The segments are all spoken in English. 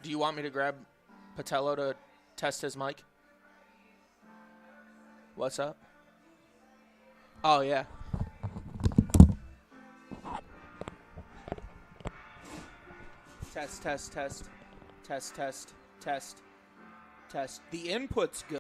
Do you want me to grab Patello to test his mic? What's up? Oh, yeah. Test, test, test. Test, test, test, test. The input's good.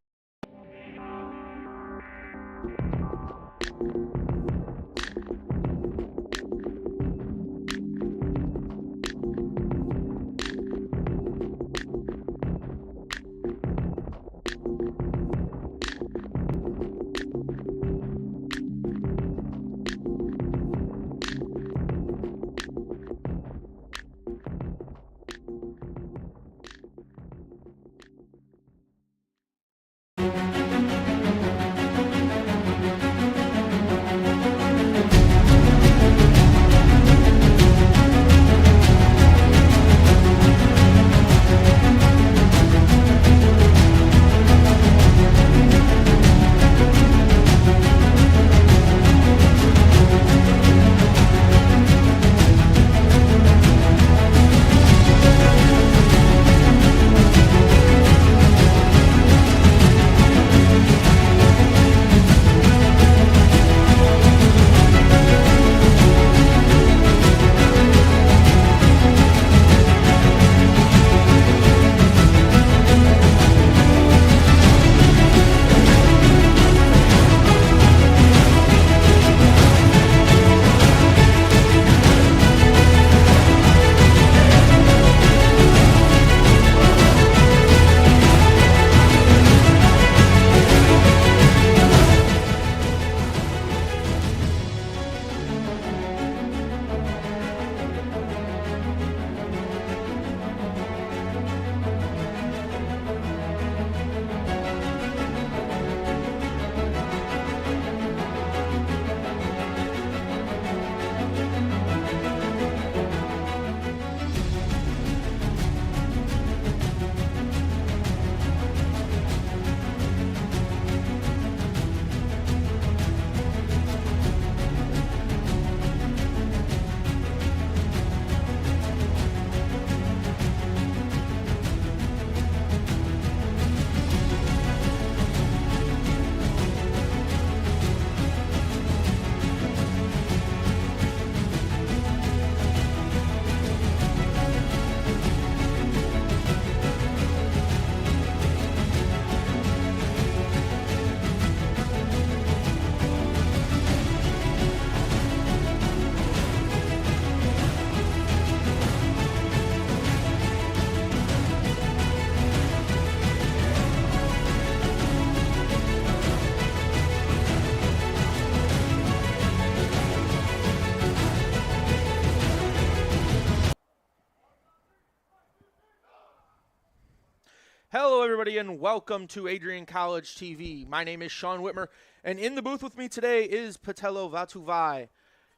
Hello, everybody, and welcome to Adrian College TV. My name is Sean Whitmer, and in the booth with me today is Patello Vatuvai,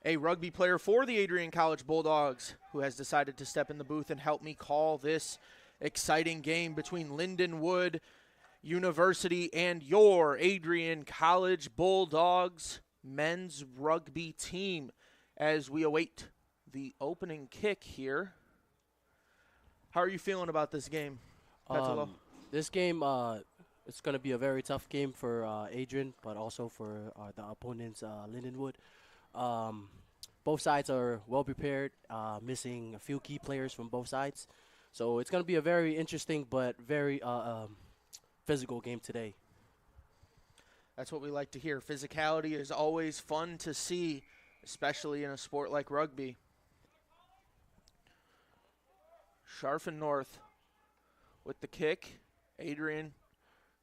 a rugby player for the Adrian College Bulldogs, who has decided to step in the booth and help me call this exciting game between Lindenwood University and your Adrian College Bulldogs men's rugby team as we await the opening kick here. How are you feeling about this game? This game, it's going to be a very tough game for Adrian, but also for the opponents, Lindenwood. Both sides are well prepared, missing a few key players from both sides. So it's going to be a very interesting but very physical game today. That's what we like to hear. Physicality is always fun to see, especially in a sport like rugby. Scharfen North with the kick. Adrian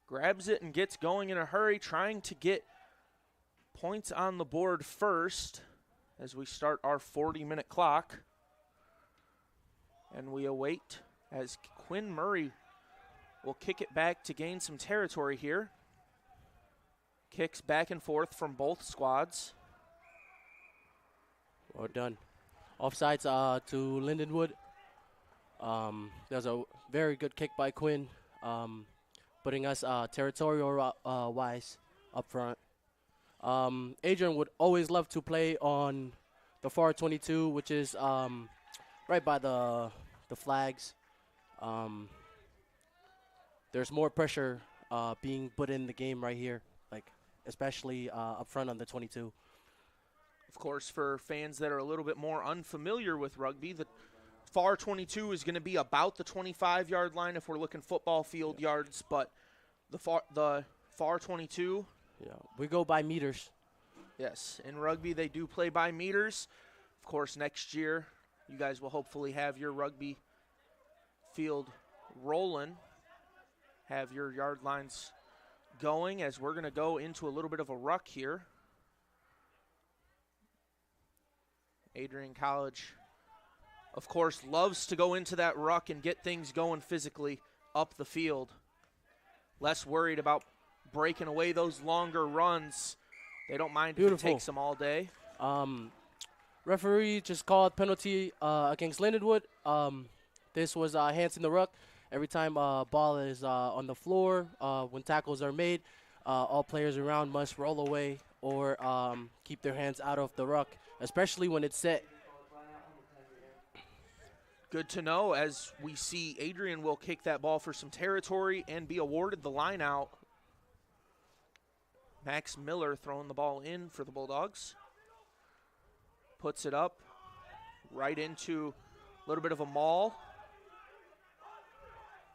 grabs it and gets going in a hurry, trying to get points on the board first as we start our 40-minute clock. And we await as Quinn Murray will kick it back to gain some territory here. Kicks back and forth from both squads. Well done. Offsides to Lindenwood. There's a very good kick by Quinn, putting us territorial-wise up front. Adrian would always love to play on the far 22, which is right by the flags. There's more pressure being put in the game right here, like especially up front on the 22. Of course, for fans that are a little bit more unfamiliar with rugby, the far 22 is going to be about the 25-yard line if we're looking football field yards, but the far 22. Yeah, we go by meters. Yes, in rugby they do play by meters. Of course, next year you guys will hopefully have your rugby field rolling, have your yard lines going, as we're going to go into a little bit of a ruck here. Adrian College, of course, loves to go into that ruck and get things going physically up the field. Less worried about breaking away those longer runs. They don't mind if it takes them all day. Referee just called penalty against Lindenwood. This was hands in the ruck. Every time ball is on the floor, when tackles are made, all players around must roll away or keep their hands out of the ruck, especially when it's set. Good to know, as we see Adrian will kick that ball for some territory and be awarded the line out. Max Miller throwing the ball in for the Bulldogs. Puts it up right into a little bit of a maul.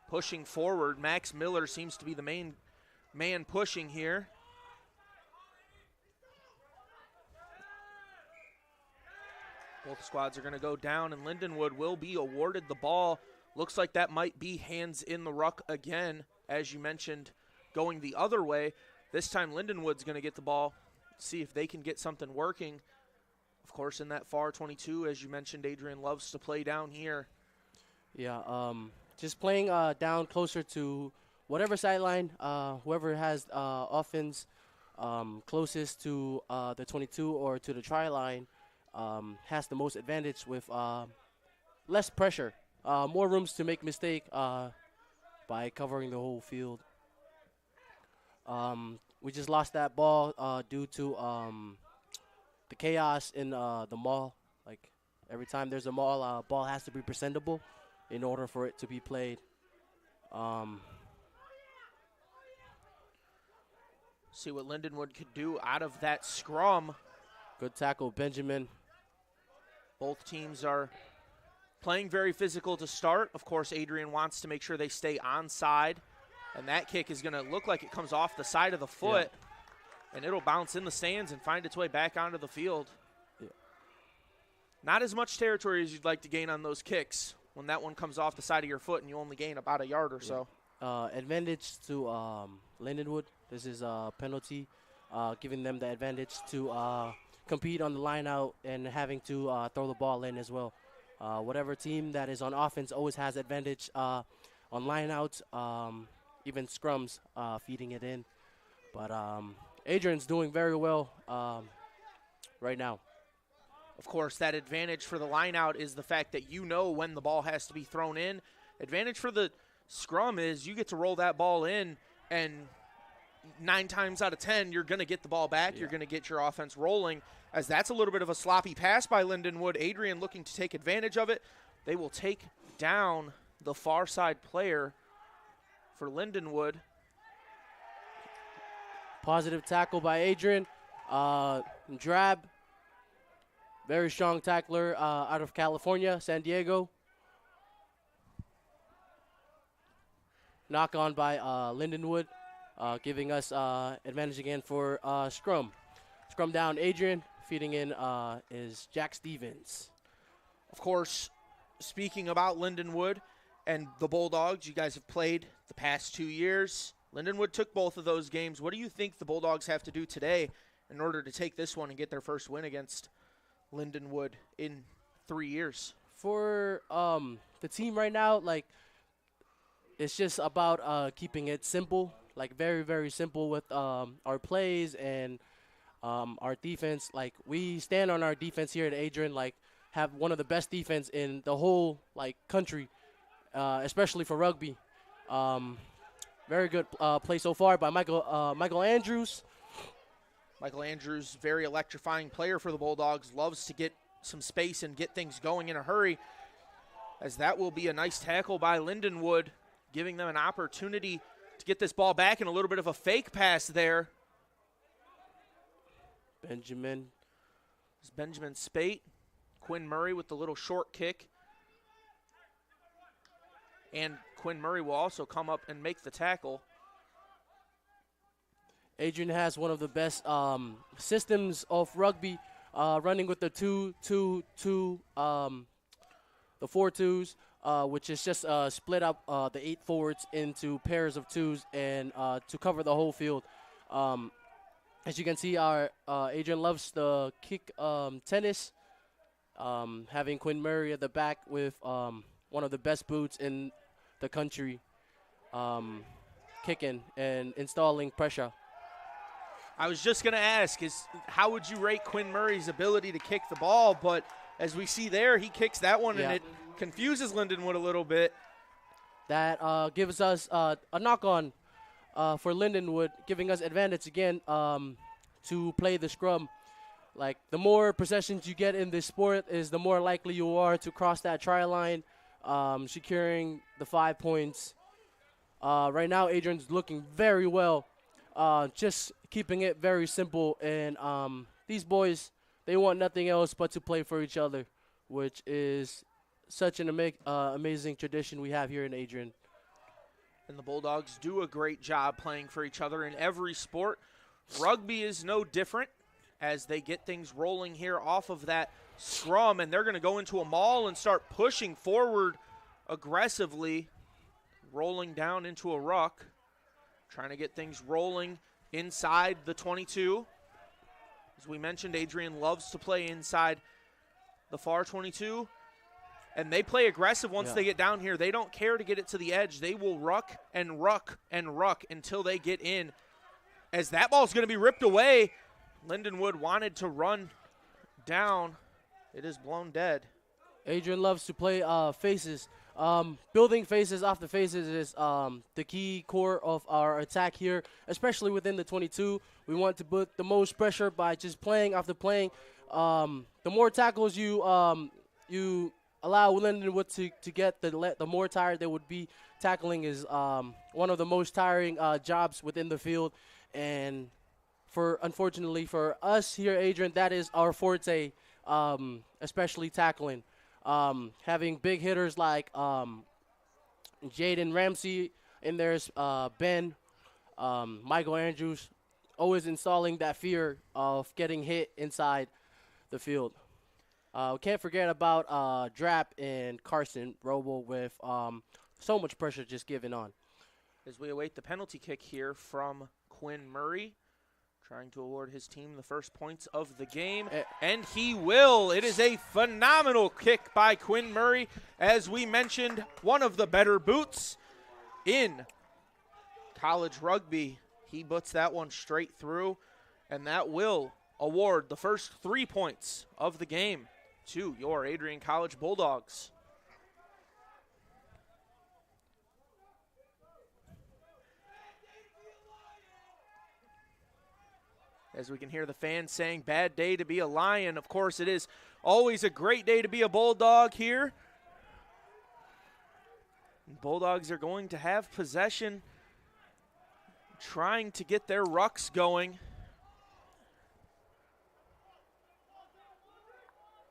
Pushing forward, Max Miller seems to be the main man pushing here. Both squads are going to go down, and Lindenwood will be awarded the ball. Looks like that might be hands in the ruck again, as you mentioned, going the other way. This time Lindenwood's going to get the ball, see if they can get something working. Of course, in that far 22, as you mentioned, Adrian loves to play down here. Yeah, just playing down closer to whatever sideline, whoever has offense closest to the 22 or to the try line has the most advantage with less pressure, more rooms to make mistake by covering the whole field. We just lost that ball due to the chaos in the maul. Like every time there's a maul, ball has to be presentable in order for it to be played. See what Lindenwood could do out of that scrum. Good tackle, Benjamin. Both teams are playing very physical to start. Of course, Adrian wants to make sure they stay onside. And that kick is going to look like it comes off the side of the foot. Yeah. And it'll bounce in the stands and find its way back onto the field. Yeah. Not as much territory as you'd like to gain on those kicks when that one comes off the side of your foot and you only gain about a yard or so. Advantage to Lindenwood. This is a penalty, giving them the advantage to compete on the line out and having to throw the ball in as well. Whatever team that is on offense always has advantage on line outs, even scrums, feeding it in. But Adrian's doing very well right now. Of course, that advantage for the line out is the fact that you know when the ball has to be thrown in. Advantage for the scrum is you get to roll that ball in, and 9 times out of 10, you're going to get the ball back. Yeah. You're going to get your offense rolling, as that's a little bit of a sloppy pass by Lindenwood. Adrian looking to take advantage of it. They will take down the far side player for Lindenwood. Positive tackle by Adrian. Drab, very strong tackler out of California, San Diego. Knock on by Lindenwood, giving us advantage again for scrum. Scrum down, Adrian. Feeding in is Jack Stevens. Of course, speaking about Lindenwood and the Bulldogs, you guys have played the past 2 years. Lindenwood took both of those games. What do you think the Bulldogs have to do today in order to take this one and get their first win against Lindenwood in 3 years? For the team right now, like, it's just about keeping it simple, like very, very simple with our plays and our defense. Like, we stand on our defense here at Adrian, like, have one of the best defense in the whole, like, country, especially for rugby. Very good play so far by Michael Andrews. Michael Andrews, very electrifying player for the Bulldogs, loves to get some space and get things going in a hurry. as that will be a nice tackle by Lindenwood, giving them an opportunity to get this ball back, and a little bit of a fake pass there. Benjamin Spate. Quinn Murray with the little short kick. And Quinn Murray will also come up and make the tackle. Adrian has one of the best systems of rugby, running with the 2-2-2, the 4-2s, which is just split up the 8 forwards into pairs of 2s and to cover the whole field. As you can see, our Adrian loves the kick tennis, having Quinn Murray at the back with one of the best boots in the country, kicking and installing pressure. I was just going to ask, how would you rate Quinn Murray's ability to kick the ball? But as we see there, he kicks that one, and it confuses Lindenwood a little bit. That gives us a knock-on for Lindenwood, giving us advantage again to play the scrum. Like, the more possessions you get in this sport is the more likely you are to cross that try line, securing the 5 points. Right now, Adrian's looking very well, just keeping it very simple. And these boys, they want nothing else but to play for each other, which is such an amazing tradition we have here in Adrian. And the Bulldogs do a great job playing for each other in every sport. Rugby is no different as they get things rolling here off of that scrum, and they're going to go into a maul and start pushing forward aggressively, rolling down into a ruck, trying to get things rolling inside the 22. As we mentioned, Adrian loves to play inside the far 22. And they play aggressive once they get down here. They don't care to get it to the edge. They will ruck and ruck and ruck until they get in. As that ball's going to be ripped away, Lindenwood wanted to run down. It is blown dead. Adrian loves to play faces. Building faces off the faces is the key core of our attack here, especially within the 22. We want to put the most pressure by just playing after playing. The more tackles you allow Lindenwood to get, the more tired they would be. Tackling is one of the most tiring jobs within the field, and unfortunately for us here, Adrian, that is our forte, especially tackling. Having big hitters like Jaden Ramsey in there's Ben, Michael Andrews, always installing that fear of getting hit inside the field. We can't forget about Drap and Carson Robo with so much pressure just given on. As we await the penalty kick here from Quinn Murray, trying to award his team the first points of the game, and he will. It is a phenomenal kick by Quinn Murray. As we mentioned, one of the better boots in college rugby. He puts that one straight through, and that will award the first 3 points of the game to your Adrian College Bulldogs. As we can hear the fans saying, bad day to be a Lion. Of course, it is always a great day to be a Bulldog here. Bulldogs are going to have possession, trying to get their rucks going.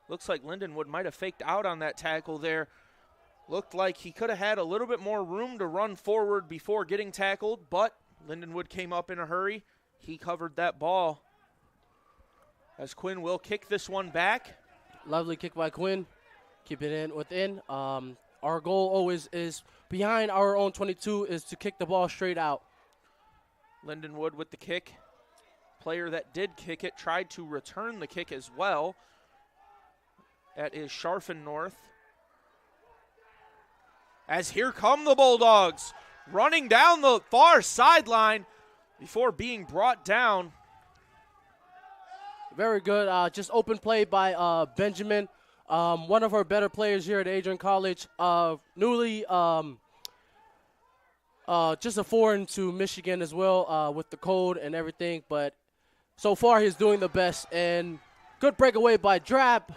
Looks like Lindenwood might have faked out on that tackle there. Looked like he could have had a little bit more room to run forward before getting tackled, but Lindenwood came up in a hurry. He covered that ball. As Quinn will kick this one back. Lovely kick by Quinn. Keep it in within. Our goal always is behind our own 22 is to kick the ball straight out. Lindenwood with the kick. Player that did kick it tried to return the kick as well. That is Scharfen North. As here come the Bulldogs, running down the far sideline before being brought down. Very good. Just open play by Benjamin, one of our better players here at Adrian College. Newly just a foreign to Michigan as well with the cold and everything. But so far he's doing the best. And good breakaway by Drap.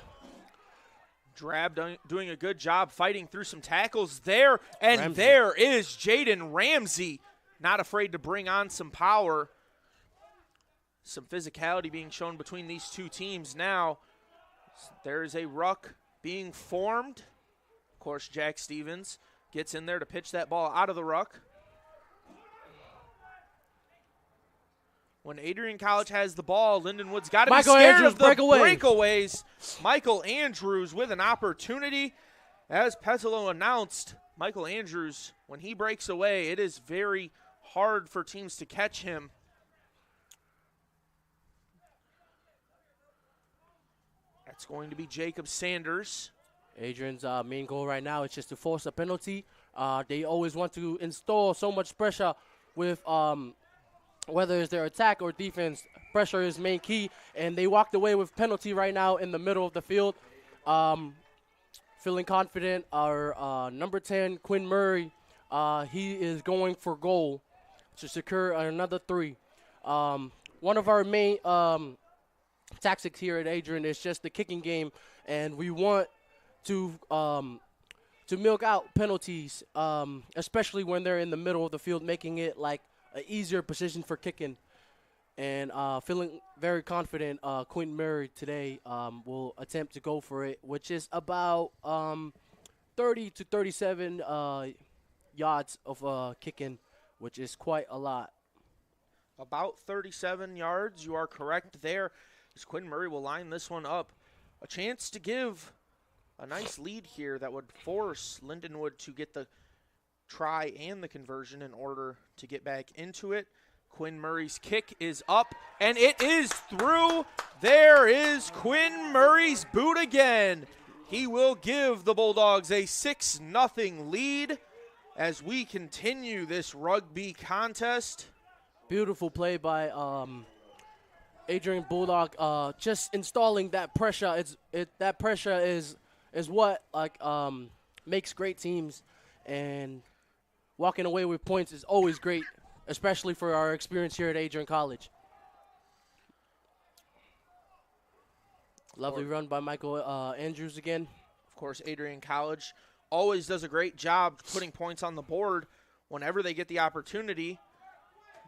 Drab doing a good job fighting through some tackles there. And Ramsey. there is Jaden Ramsey, not afraid to bring on some power. Some physicality being shown between these two teams now. There is a ruck being formed. Of course, Jack Stevens gets in there to pitch that ball out of the ruck. When Adrian College has the ball, Lindenwood's got to be scared Andrews, of the breakaway. breakaways. Michael Andrews with an opportunity. As Petelo announced, Michael Andrews, when he breaks away, it is very hard for teams to catch him. That's going to be Jacob Sanders. Adrian's main goal right now is just to force a penalty. They always want to install so much pressure with whether it's their attack or defense. Pressure is main key, and they walked away with penalty right now in the middle of the field. Feeling confident, our number 10, Quinn Murray, he is going for goal to secure another 3. One of our main tactics here at Adrian is just the kicking game, and we want to milk out penalties, especially when they're in the middle of the field, making it like an easier position for kicking. And feeling very confident, Quentin Murray today will attempt to go for it, which is about 30 to 37 yards of kicking, which is quite a lot. About 37 yards, you are correct there. As Quentin Murray will line this one up. A chance to give a nice lead here that would force Lindenwood to get the try and the conversion in order to get back into it. Quinn Murray's kick is up, and it is through. There is Quinn Murray's boot again. He will give the Bulldogs a 6-0 lead as we continue this rugby contest. Beautiful play by Adrian Bulldog, just installing that pressure. That pressure is what makes great teams, and walking away with points is always great, especially for our experience here at Adrian College. Lovely run by Michael Andrews again. Of course, Adrian College always does a great job putting points on the board whenever they get the opportunity.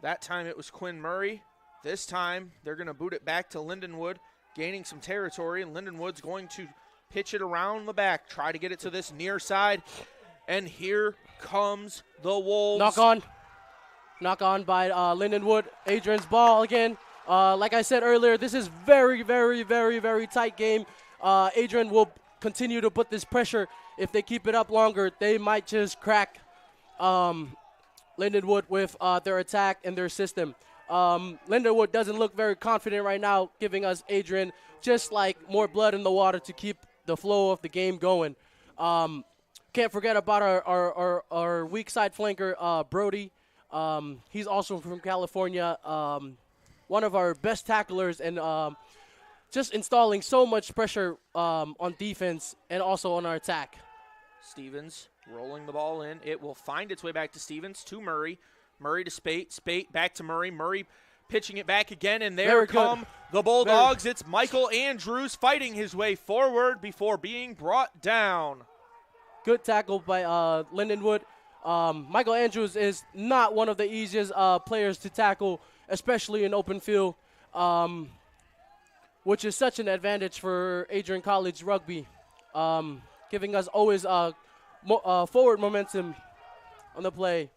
That time it was Quinn Murray. This time they're going to boot it back to Lindenwood, gaining some territory, and Lindenwood's going to pitch it around the back, try to get it to this near side. And here comes the Wolves. Knock on by Lindenwood. Adrian's ball again. Like I said earlier, this is very, very, very, very tight game. Adrian will continue to put this pressure. If they keep it up longer, they might just crack Lindenwood with their attack and their system. Lindenwood doesn't look very confident right now, giving us Adrian just like more blood in the water to keep the flow of the game going. Can't forget about our weak side flanker, Brody. He's also from California, one of our best tacklers, and just installing so much pressure on defense and also on our attack. Stevens rolling the ball in. It will find its way back to Stevens, to Murray. Murray to Spate. Spate back to Murray. Murray pitching it back again, and there come the Bulldogs. It's Michael Andrews fighting his way forward before being brought down. Good tackle by Lindenwood. Michael Andrews is not one of the easiest players to tackle, especially in open field, which is such an advantage for Adrian College rugby, giving us always forward momentum on the play.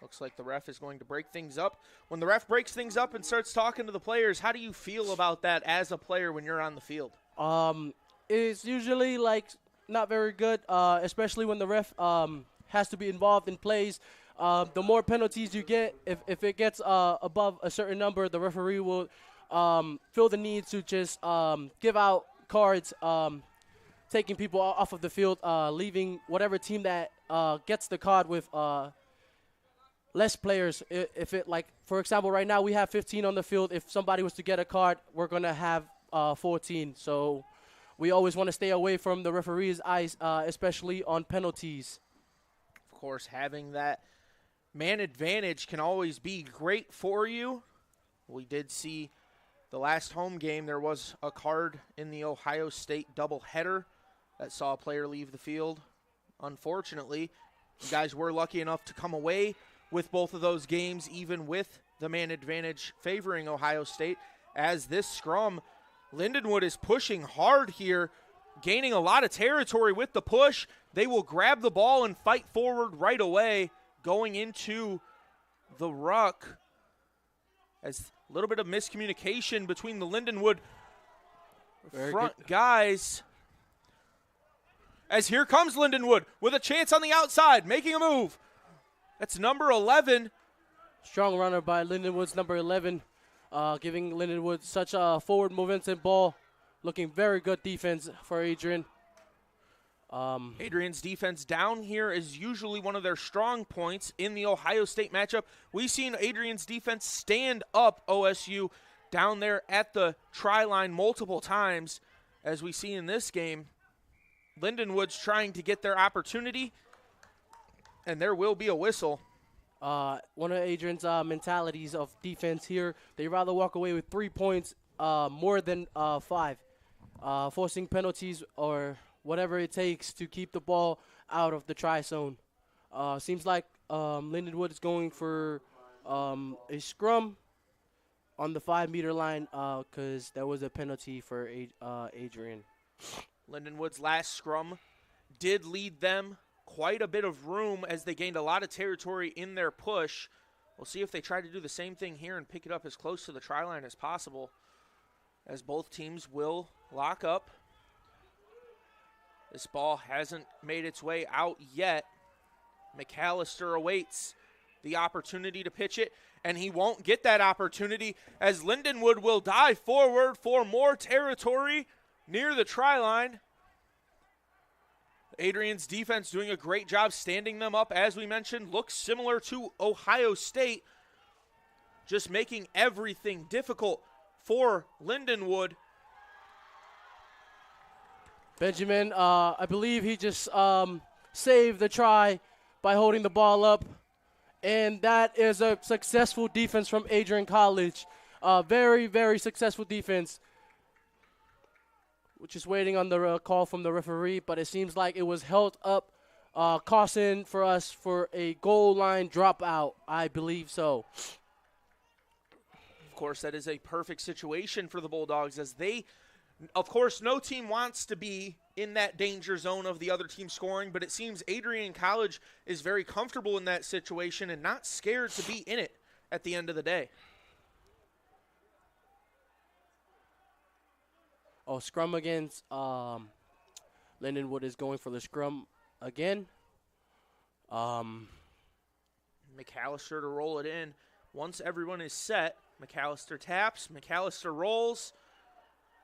Looks like the ref is going to break things up. When the ref breaks things up and starts talking to the players, how do you feel about that as a player when you're on the field? It's usually like not very good, especially when the ref has to be involved in plays. The more penalties you get, if it gets above a certain number, the referee will feel the need to just give out cards, taking people off of the field, leaving whatever team that gets the card with less players. If it, like, for example, right now we have 15 on the field. If somebody was to get a card, we're going to have 14. So we always want to stay away from the referee's eyes, especially on penalties. Of course, having that man advantage can always be great for you. We did see the last home game, there was a card in the Ohio State doubleheader that saw a player leave the field. Unfortunately, you guys were lucky enough to come away with both of those games, even with the man advantage favoring Ohio State. As this scrum, Lindenwood is pushing hard here, gaining a lot of territory with the push. They will grab the ball and fight forward right away, going into the ruck. As a little bit of miscommunication between the Lindenwood front guys. As here comes Lindenwood with a chance on the outside, making a move. That's number 11. Strong runner by Lindenwood's number 11, giving Lindenwood such a forward momentum ball. Looking very good defense for Adrian. Adrian's defense down here is usually one of their strong points in the Ohio State matchup. We've seen Adrian's defense stand up OSU down there at the try line multiple times, as we see in this game. Lindenwood's trying to get their opportunity, and there will be a whistle. One of Adrian's mentalities of defense here, they rather walk away with 3 points more than 5, forcing penalties or whatever it takes to keep the ball out of the try zone. Seems like Lindenwood is going for a scrum on the 5-meter line because there was a penalty for Adrian. Lindenwood's last scrum did lead them quite a bit of room as they gained a lot of territory in their push. We'll see if they try to do the same thing here and pick it up as close to the try line as possible, as both teams will lock up. This ball hasn't made its way out yet. McAllister awaits the opportunity to pitch it, and he won't get that opportunity as Lindenwood will dive forward for more territory near the try line. Adrian's defense doing a great job standing them up, as we mentioned. Looks similar to Ohio State, just making everything difficult for Lindenwood. Benjamin, I believe he just saved the try by holding the ball up. And that is a successful defense from Adrian College. Very, very successful defense. We're just waiting on the call from the referee, but it seems like it was held up, costing for us for a goal line dropout. I believe so. Of course, that is a perfect situation for the Bulldogs, as they, of course, no team wants to be in that danger zone of the other team scoring, but it seems Adrian College is very comfortable in that situation and not scared to be in it at the end of the day. Oh, scrum against Lindenwood is going for the scrum again. McAllister to roll it in. Once everyone is set, McAllister taps, McAllister rolls,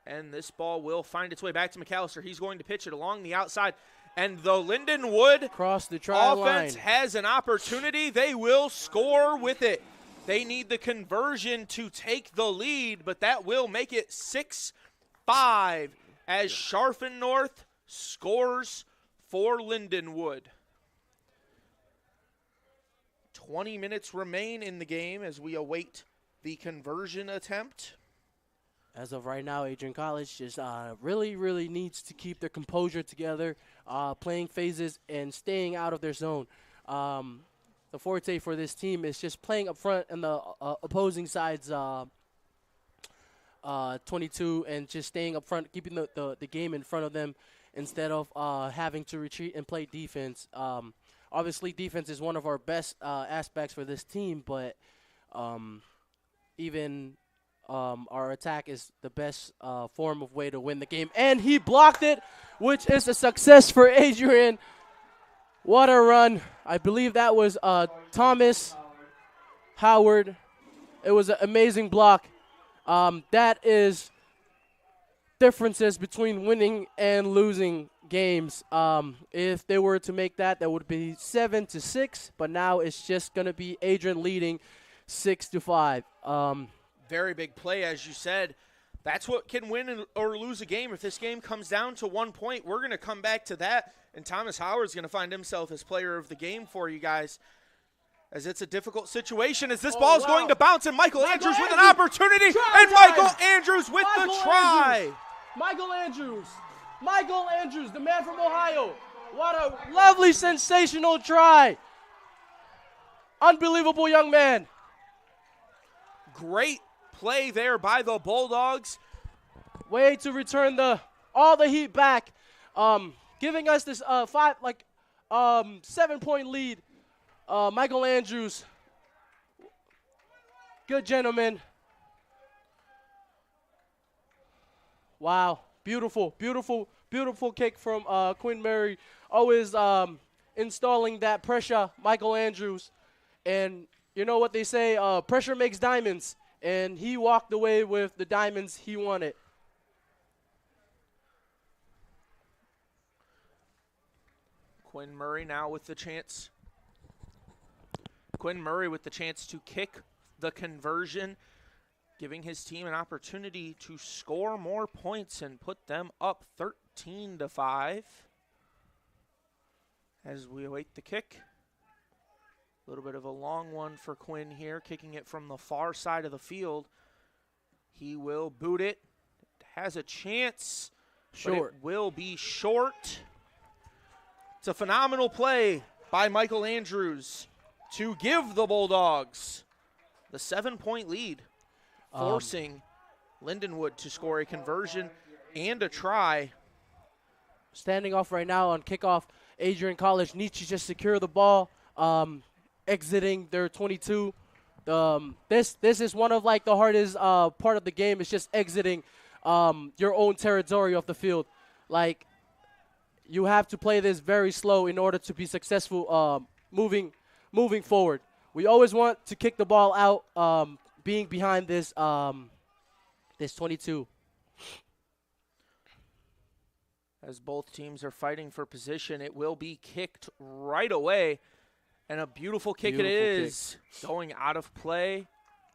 and this ball will find its way back to McAllister. He's going to pitch it along the outside, and the Lindenwood cross the try offense line has an opportunity. They will score with it. They need the conversion to take the lead, but that will make it 6-5 as Scharfen North scores for Lindenwood. 20 minutes remain in the game as we await the conversion attempt. As of right now, Adrian College just really, really needs to keep their composure together, playing phases and staying out of their zone. The forte for this team is just playing up front in the opposing side's 22 and just staying up front, keeping the game in front of them instead of having to retreat and play defense. Obviously, defense is one of our best aspects for this team, but even our attack is the best form of way to win the game. And he blocked it, which is a success for Adrian. What a run. I believe that was Thomas Howard. It was an amazing block. That is differences between winning and losing games. If they were to make that, that would be 7-6, but now it's just going to be Adrian leading 6-5. Very big play, as you said. That's what can win or lose a game. If this game comes down to 1 point, we're going to come back to that, and Thomas Howard's going to find himself as player of the game for you guys. as it's a difficult situation as this ball is going to bounce, and Michael Andrews with an Andrews. opportunity, Try and time. Michael Andrews with the try. Michael Andrews, the man from Ohio. What a lovely, sensational try. Unbelievable young man. Great play there by the Bulldogs. Way to return all the heat back, giving us this 7-point lead. Michael Andrews, good gentleman. Wow, beautiful kick from Quinn Murray. Always installing that pressure, Michael Andrews. And you know what they say, pressure makes diamonds. And he walked away with the diamonds he wanted. Quinn Murray now with the chance. Quinn Murray with the chance to kick the conversion, giving his team an opportunity to score more points and put them up 13-5. As we await the kick. A little bit of a long one for Quinn here, kicking it from the far side of the field. He will boot it. It has a chance, but it will be short. It's a phenomenal play by Michael Andrews to give the Bulldogs the 7-point lead, forcing Lindenwood to score a conversion and a try. Standing off right now on kickoff, Adrian College needs to just secure the ball, exiting their 22. This is one of like the hardest part of the game. Is just exiting your own territory off the field. Like, you have to play this very slow in order to be successful moving forward. We always want to kick the ball out, being behind this 22. As both teams are fighting for position, it will be kicked right away. And a beautiful kick it is. Going out of play,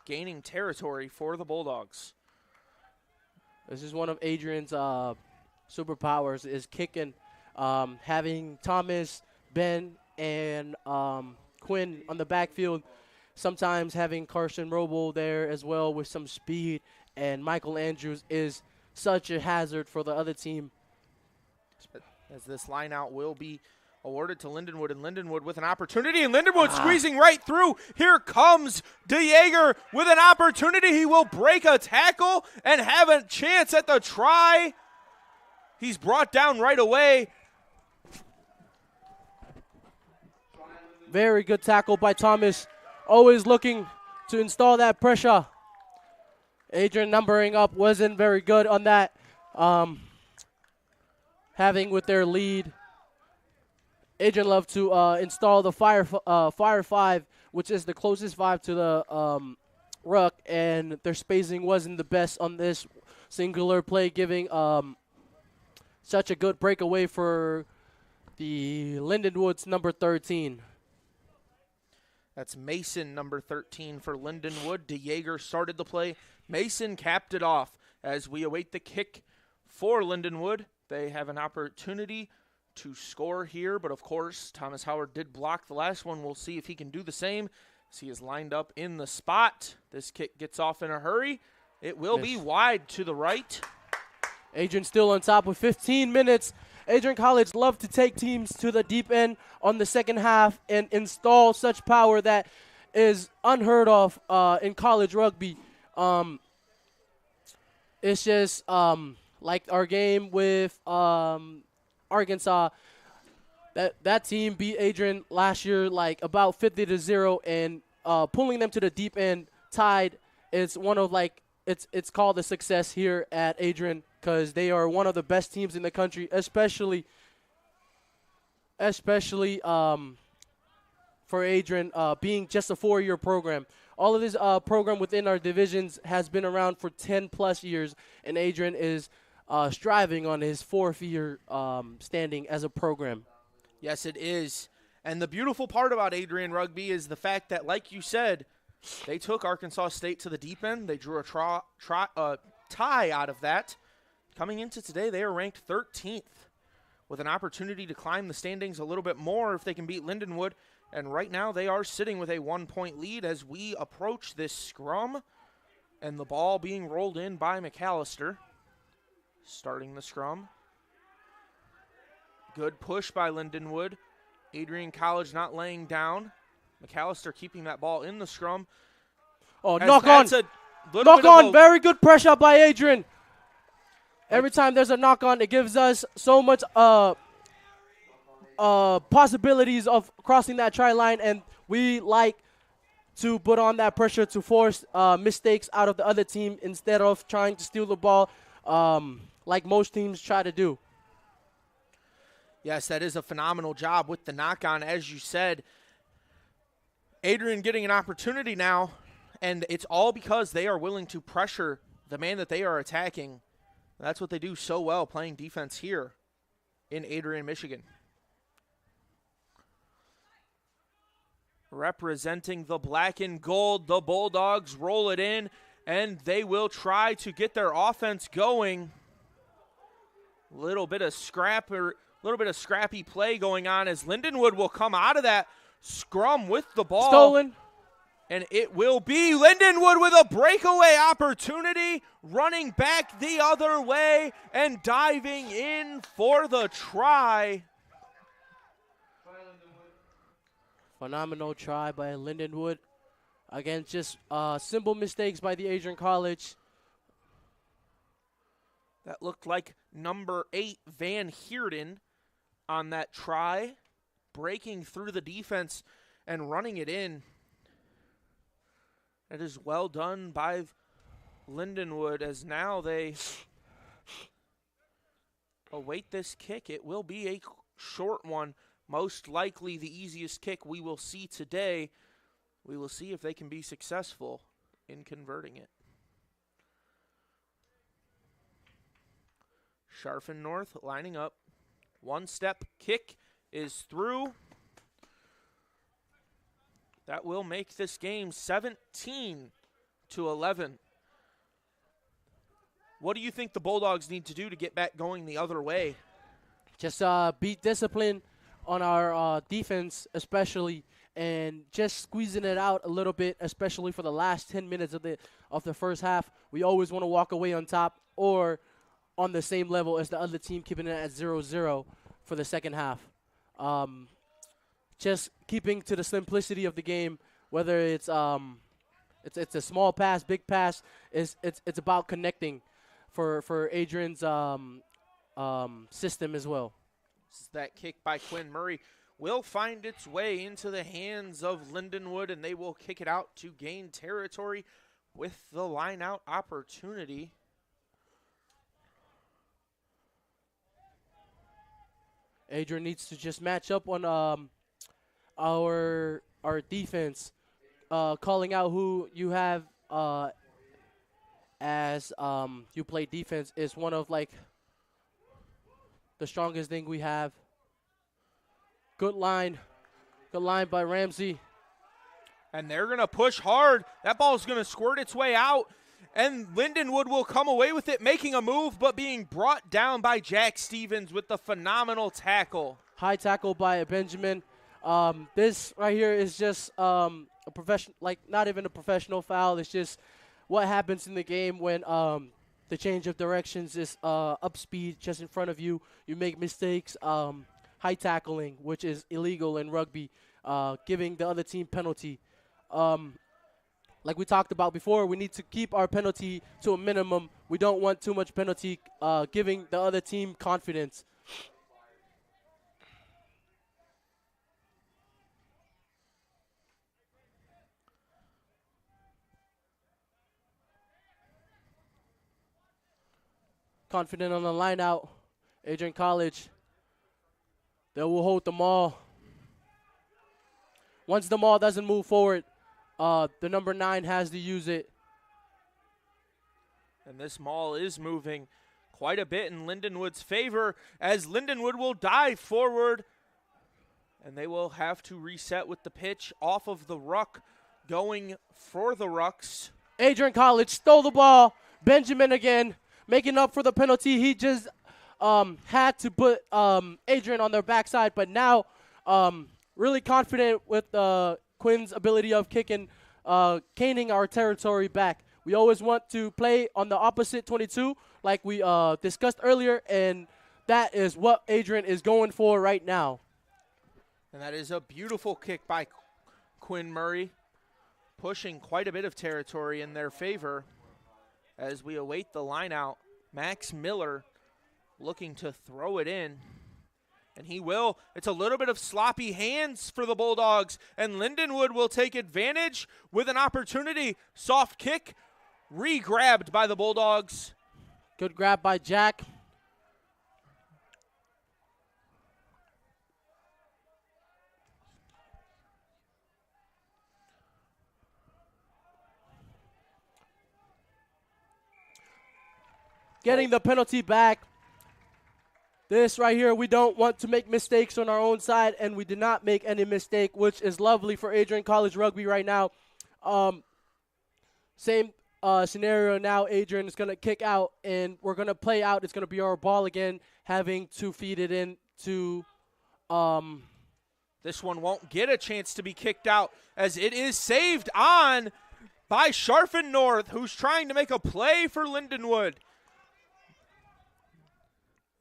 gaining territory for the Bulldogs. This is one of Adrian's superpowers, is kicking. Having Thomas, Ben, and Quinn on the backfield. Sometimes having Carson Roble there as well with some speed. And Michael Andrews is such a hazard for the other team. As this line out will be awarded to Lindenwood, and Lindenwood with an opportunity, and Lindenwood squeezing right through. Here comes DeJager with an opportunity. He will break a tackle and have a chance at the try. He's brought down right away. Very good tackle by Thomas. Always looking to install that pressure. Adrian numbering up wasn't very good on that. Having with their lead. Adrian loved to install the Fire 5, which is the closest 5 to the ruck, and their spacing wasn't the best on this singular play, giving such a good breakaway for the Lindenwood's number 13. That's Mason, number 13 for Lindenwood. DeJager started the play. Mason capped it off as we await the kick for Lindenwood. They have an opportunity to score here, but of course, Thomas Howard did block the last one. We'll see if he can do the same as he is lined up in the spot. This kick gets off in a hurry. It will be wide to the right. Adrian still on top with 15 minutes. Adrian College love to take teams to the deep end on the second half and install such power that is unheard of in college rugby. It's just like our game with Arkansas. That team beat Adrian last year like about 50-0, and pulling them to the deep end tied. It's one of like it's called a success here at Adrian, because they are one of the best teams in the country, especially for Adrian being just a 4-year program. All of this program within our divisions has been around for 10+ years, and Adrian is striving on his 4th year standing as a program. Yes, it is. And the beautiful part about Adrian Rugby is the fact that, like you said, they took Arkansas State to the deep end. They drew a tie out of that. Coming into today, they are ranked 13th with an opportunity to climb the standings a little bit more if they can beat Lindenwood And right now they are sitting with a 1-point lead as we approach this scrum. And the ball being rolled in by McAllister. Starting the scrum. Good push by Lindenwood. Adrian College not laying down. McAllister keeping that ball in the scrum. Oh, knock on. Knock on. Very good pressure by Adrian. Every time there's a knock on, it gives us so much possibilities of crossing that try line, and we like to put on that pressure to force mistakes out of the other team instead of trying to steal the ball like most teams try to do. Yes, that is a phenomenal job with the knock-on, as you said. Adrian getting an opportunity now, and it's all because they are willing to pressure the man that they are attacking. That's what they do so well, playing defense here in Adrian, Michigan. Representing the black and gold, the Bulldogs roll it in, and they will try to get their offense going. Little bit of scrappy play going on as Lindenwood will come out of that scrum with the ball. Stolen. And it will be Lindenwood with a breakaway opportunity, running back the other way and diving in for the try. Phenomenal try by Lindenwood. Again, just simple mistakes by the Adrian College. That looked like number 8, Van Heerden, on that try, breaking through the defense and running it in. That is well done by Lindenwood, as now they await this kick. It will be a short one, most likely the easiest kick we will see today. We will see if they can be successful in converting it. Scharfen North lining up. One-step kick is through. That will make this game 17-11. What do you think the Bulldogs need to do to get back going the other way? Just be disciplined on our defense, especially, and just squeezing it out a little bit, especially for the last 10 minutes of the first half. We always want to walk away on top or on the same level as the other team, keeping it at 0-0 for the second half. Just keeping to the simplicity of the game, whether it's a small pass, big pass, it's about connecting for Adrian's system as well. That kick by Quinn Murray will find its way into the hands of Lindenwood, and they will kick it out to gain territory with the line-out opportunity. Adrian needs to just match up on our defense, calling out who you have as you play defense is one of like the strongest thing we have. Good line by Ramsey. And they're going to push hard. That ball is going to squirt its way out. And Lindenwood will come away with it, making a move, but being brought down by Jack Stevens with the phenomenal tackle. High tackle by Benjamin. This right here is just a professional, like not even a professional foul. It's just what happens in the game when the change of directions is up speed just in front of you. You make mistakes. High tackling, which is illegal in rugby, giving the other team penalty. Like we talked about before, we need to keep our penalty to a minimum. We don't want too much penalty, giving the other team confidence. Confident on the line out. Adrian College. They will hold the maul. Once the maul doesn't move forward, the number 9 has to use it. And this maul is moving quite a bit in Lindenwood's favor as Lindenwood will dive forward. And they will have to reset with the pitch off of the ruck, going for the rucks. Adrian College stole the ball. Benjamin again, making up for the penalty. He just had to put Adrian on their backside, but now really confident with Quinn's ability of kicking, caning our territory back. We always want to play on the opposite 22, like we discussed earlier, and that is what Adrian is going for right now. And that is a beautiful kick by Quinn Murray, pushing quite a bit of territory in their favor as we await the line out. Max Miller looking to throw it in, and he will. It's a little bit of sloppy hands for the Bulldogs, and Lindenwood will take advantage with an opportunity. Soft kick, re-grabbed by the Bulldogs. Good grab by Jack. Getting the penalty back. This right here, we don't want to make mistakes on our own side, and we did not make any mistake, which is lovely for Adrian College Rugby right now. Same scenario now. Adrian is going to kick out, and we're going to play out. It's going to be our ball again, having to feed it in to This one won't get a chance to be kicked out, as it is saved on by Sharfen North, who's trying to make a play for Lindenwood.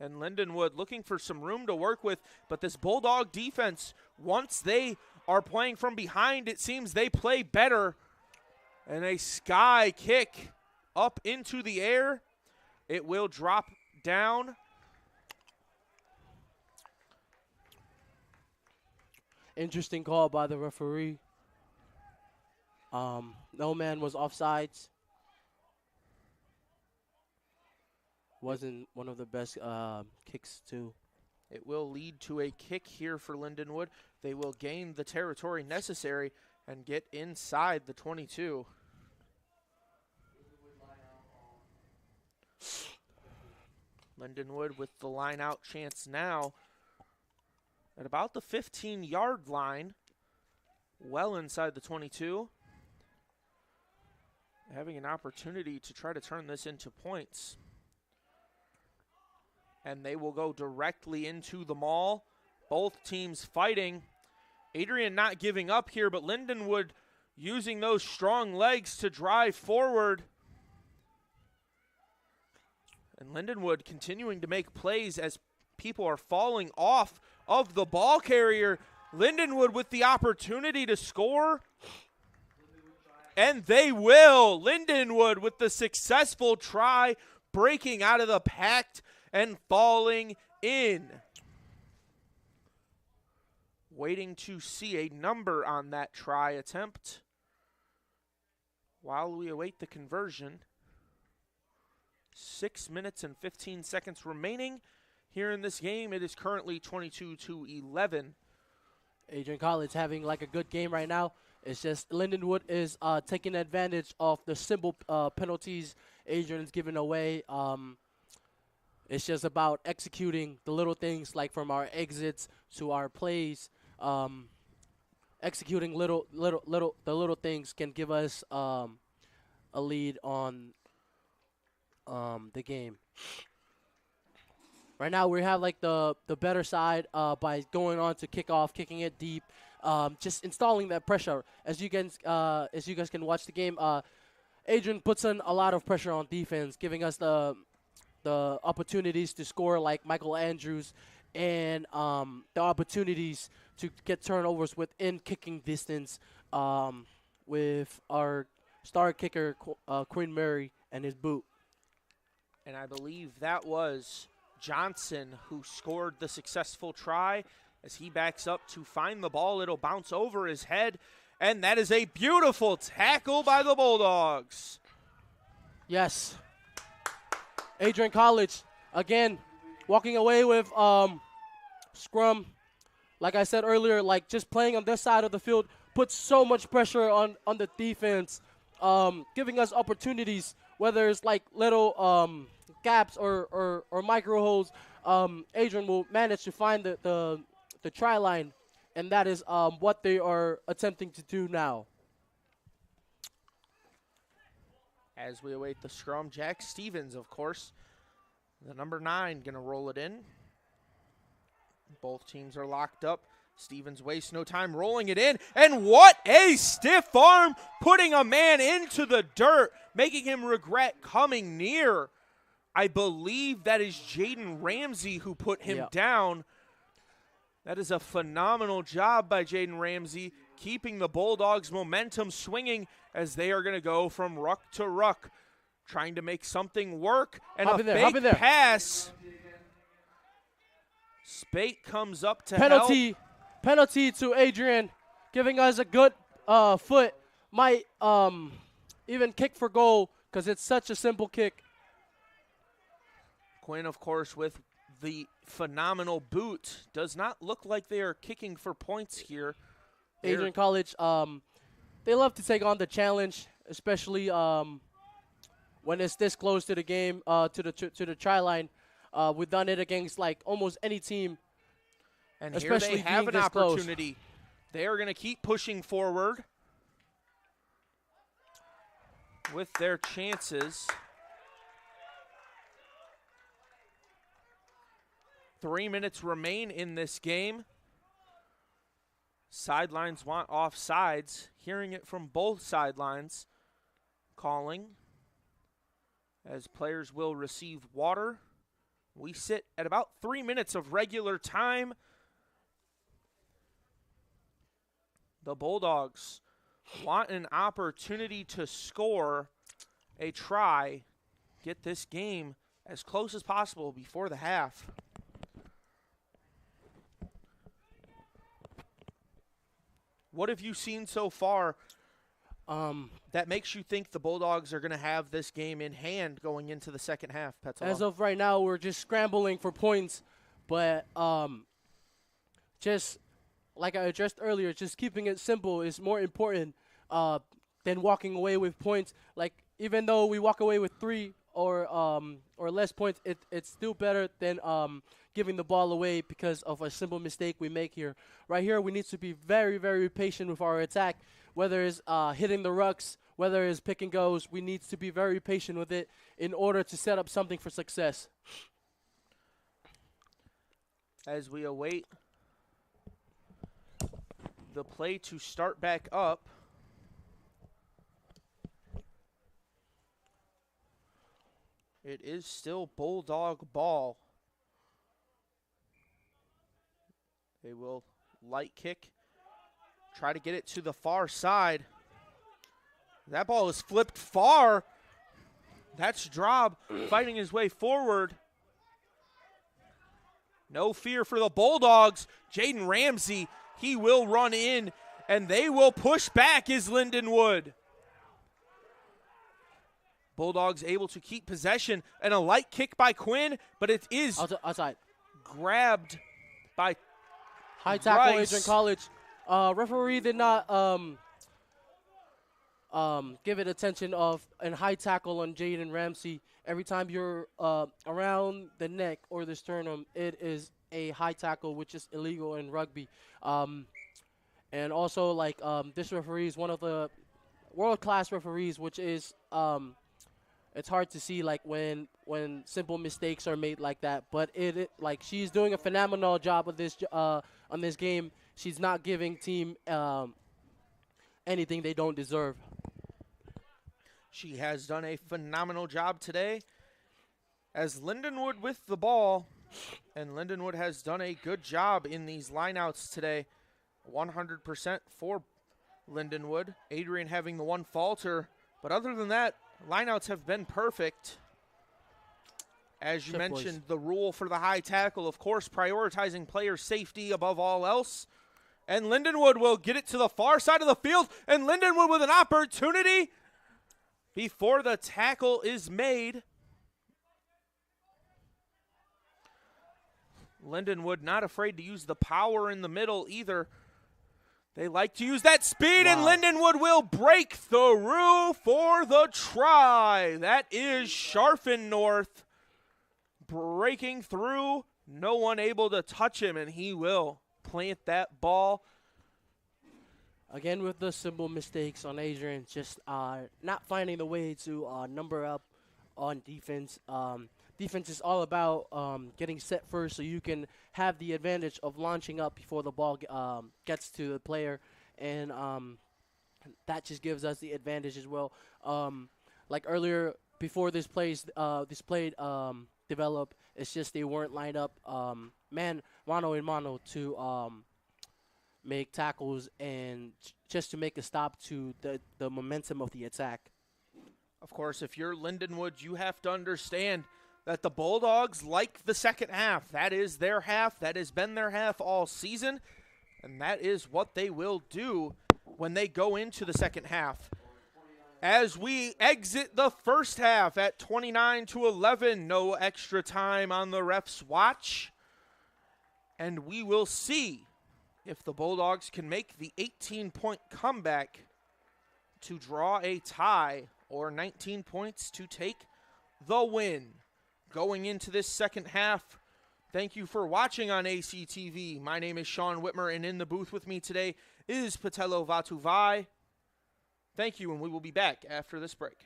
And Lindenwood looking for some room to work with, but this Bulldog defense, once they are playing from behind, it seems they play better. And a sky kick up into the air. It will drop down. Interesting call by the referee. No man was offsides. Wasn't one of the best kicks, too. It will lead to a kick here for Lindenwood. They will gain the territory necessary and get inside the 22. Lindenwood with the line out chance now at about the 15-yard line, well inside the 22. Having an opportunity to try to turn this into points. And they will go directly into the maul. Both teams fighting. Adrian not giving up here, but Lindenwood using those strong legs to drive forward. And Lindenwood continuing to make plays as people are falling off of the ball carrier. Lindenwood with the opportunity to score. And they will. Lindenwood with the successful try, breaking out of the pact and falling in. Waiting to see a number on that try attempt while we await the conversion. 6 minutes and 15 seconds remaining here in this game. It is currently 22-11. Adrian College having like a good game right now. It's just Lindenwood is taking advantage of the simple penalties Adrian's giving away. It's just about executing the little things, like from our exits to our plays. Executing the little things can give us a lead on the game. Right now we have like the better side by going on to kickoff, kicking it deep, just installing that pressure. As you guys can watch the game, Adrian puts in a lot of pressure on defense, giving us the opportunities to score like Michael Andrews, and the opportunities to get turnovers within kicking distance with our star kicker, Quinn Murray, and his boot. And I believe that was Johnson who scored the successful try. As he backs up to find the ball, it'll bounce over his head. And that is a beautiful tackle by the Bulldogs. Yes. Adrian College, again, walking away with scrum. Like I said earlier, like just playing on this side of the field puts so much pressure on the defense, giving us opportunities, whether it's like little gaps or micro holes. Adrian will manage to find the try line, and that is what they are attempting to do now. As we await the scrum, Jack Stevens, of course, the number 9, going to roll it in. Both teams are locked up. Stevens wastes no time rolling it in, and what a stiff arm, putting a man into the dirt, making him regret coming near. I believe that is Jaden Ramsey who put him down. That is a phenomenal job by Jaden Ramsey, keeping the Bulldogs' momentum swinging as they are going to go from ruck to ruck, trying to make something work, and a fake pass. Spate comes up to help. Penalty to Adrian, giving us a good foot. Might even kick for goal because it's such a simple kick. Quinn, of course, with the phenomenal boot. Does not look like they are kicking for points here. Adrian College, they love to take on the challenge, especially when it's this close to the game, to the try line. We've done it against like almost any team. And here they have an opportunity. They are going to keep pushing forward with their chances. 3 minutes remain in this game. Sidelines want offsides. Hearing it from both sidelines. Calling as players will receive water. We sit at about 3 minutes of regular time. The Bulldogs want an opportunity to score a try, get this game as close as possible before the half. What have you seen so far that makes you think the Bulldogs are going to have this game in hand going into the second half, Petzl? As of right now, we're just scrambling for points, but just like I addressed earlier, just keeping it simple is more important than walking away with points. Like, even though we walk away with 3 or less points, it's still better than giving the ball away because of a simple mistake we make here. Right here, we need to be very, very patient with our attack, whether it's hitting the rucks, whether it's pick and goes. We need to be very patient with it in order to set up something for success. As we await the play to start back up, it is still Bulldog ball. They will light kick, try to get it to the far side. That ball is flipped far. That's Drob fighting his way forward. No fear for the Bulldogs. Jaden Ramsey, he will run in, and they will push back is Lindenwood. Bulldogs able to keep possession, and a light kick by Quinn, but it is outside. Grabbed by high tackle, Rice. Adrian College. Referee did not give it attention of a high tackle on Jaden Ramsey. Every time you're around the neck or the sternum, it is a high tackle, which is illegal in rugby. And also, like, this referee is one of the world-class referees, which is it's hard to see, like, when simple mistakes are made like that. But like, she's doing a phenomenal job of this on this game. She's not giving team anything they don't deserve. She has done a phenomenal job today as Lindenwood with the ball, and Lindenwood has done a good job in these lineouts today. 100% for Lindenwood. Adrian having the one falter, but other than that, lineouts have been perfect. As you mentioned, the rule for the high tackle, of course, prioritizing player safety above all else. And Lindenwood will get it to the far side of the field, and Lindenwood with an opportunity before the tackle is made. Lindenwood not afraid to use the power in the middle either. They like to use that speed, and Lindenwood will break through for the try. That is Sharfen North breaking through. No one able to touch him, and he will plant that ball. Again, with the simple mistakes on Adrian, just not finding the way to number up on defense. defense is all about getting set first so you can have the advantage of launching up before the ball gets to the player. And that just gives us the advantage as well. Like earlier, before this play developed, it's just they weren't lined up mano a mano to make tackles and just to make a stop to the momentum of the attack. Of course, if you're Lindenwood, you have to understand that the Bulldogs like the second half. That is their half. That has been their half all season, and that is what they will do when they go into the second half. As we exit the first half at 29-11, no extra time on the ref's watch, and we will see if the Bulldogs can make the 18-point comeback to draw a tie or 19 points to take the win. Going into this second half, thank you for watching on ACTV. My name is Sean Whitmer, and in the booth with me today is Patelo Vatuvai. Thank you, and we will be back after this break.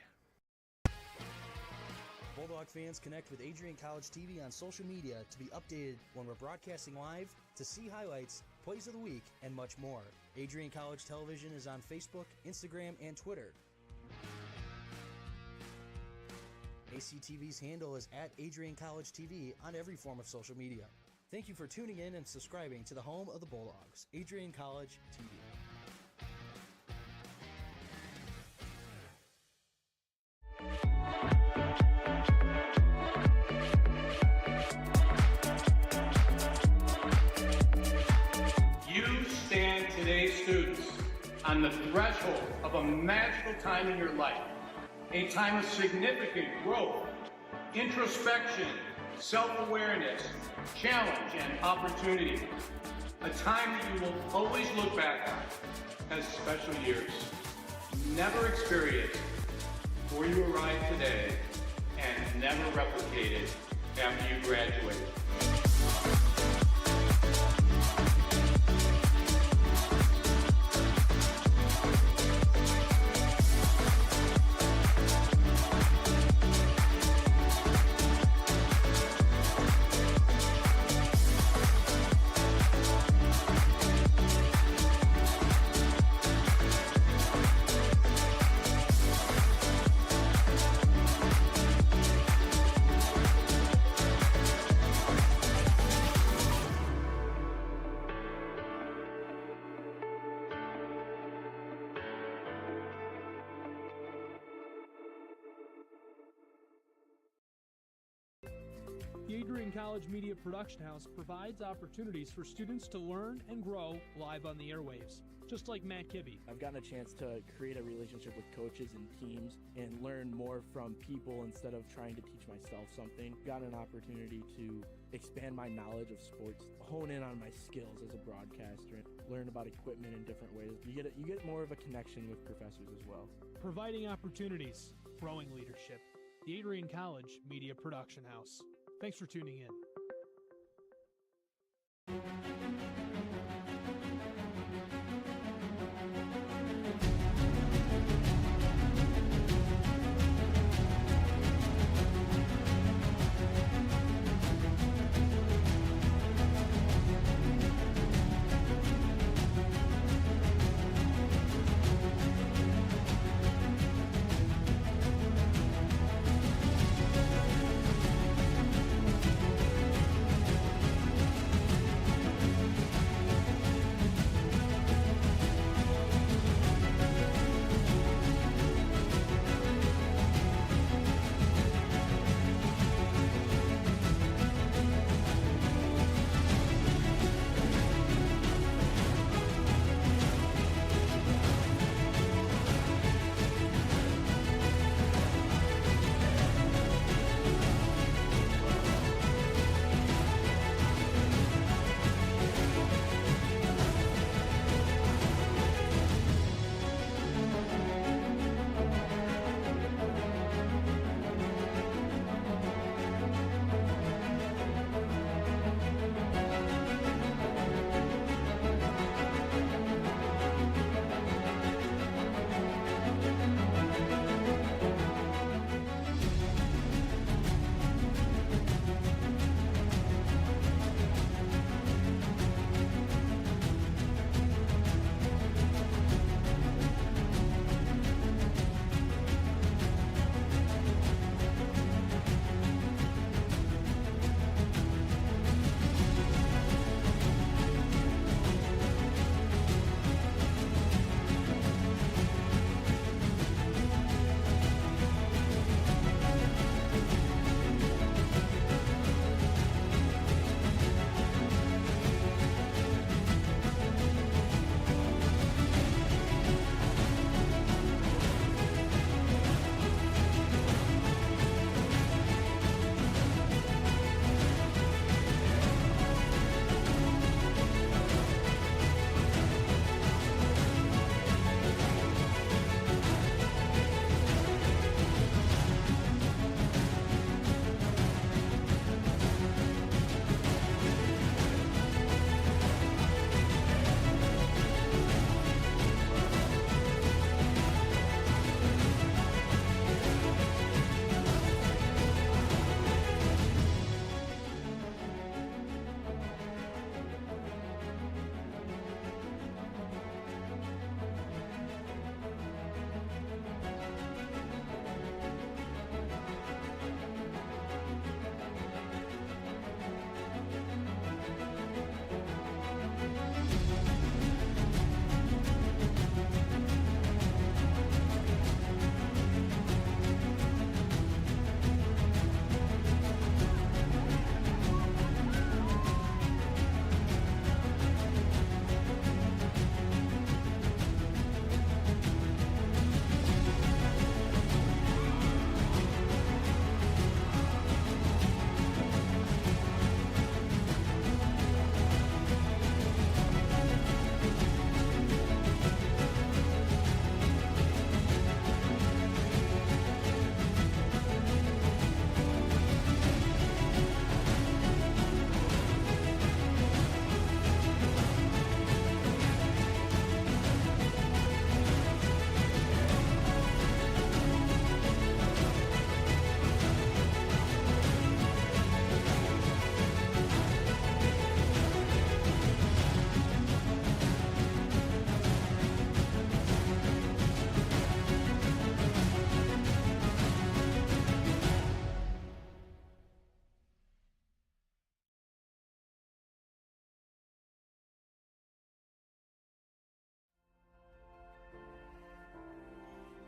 Bulldog fans, connect with Adrian College TV on social media to be updated when we're broadcasting live, to see highlights, plays of the week, and much more. Adrian College Television is on Facebook, Instagram, and Twitter. ACTV's handle is at Adrian College TV on every form of social media. Thank you for tuning in and subscribing to the home of the Bulldogs, Adrian College TV. You stand today, students, on the threshold of a magical time in your life, a time of significant growth, introspection, self-awareness, challenge, and opportunity. A time that you will always look back on as special years. Never experienced before you arrive today, and never replicated after you graduate. The Adrian College Media Production House provides opportunities for students to learn and grow live on the airwaves, just like Matt Kibbe. I've gotten a chance to create a relationship with coaches and teams and learn more from people instead of trying to teach myself something. Got an opportunity to expand my knowledge of sports, hone in on my skills as a broadcaster, learn about equipment in different ways. You get more of a connection with professors as well. Providing opportunities, growing leadership. The Adrian College Media Production House. Thanks for tuning in.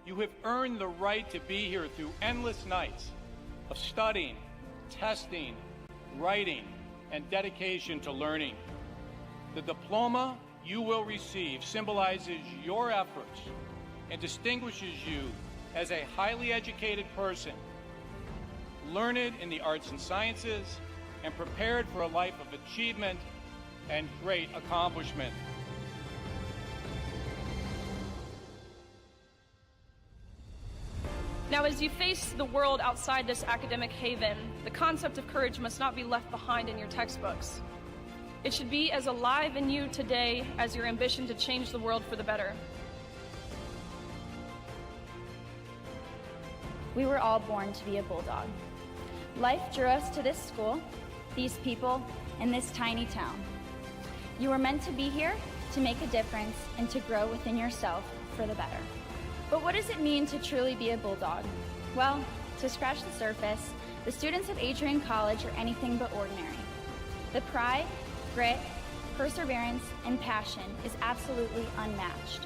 You have earned the right to be here through endless nights of studying, testing, writing, and dedication to learning. The diploma you will receive symbolizes your efforts and distinguishes you as a highly educated person, learned in the arts and sciences, and prepared for a life of achievement and great accomplishment. Now, as you face the world outside this academic haven, the concept of courage must not be left behind in your textbooks. It should be as alive in you today as your ambition to change the world for the better. We were all born to be a Bulldog. Life drew us to this school, these people, and this tiny town. You were meant to be here to make a difference and to grow within yourself for the better. But what does it mean to truly be a Bulldog? Well, to scratch the surface, the students of Adrian College are anything but ordinary. The pride, grit, perseverance, and passion is absolutely unmatched.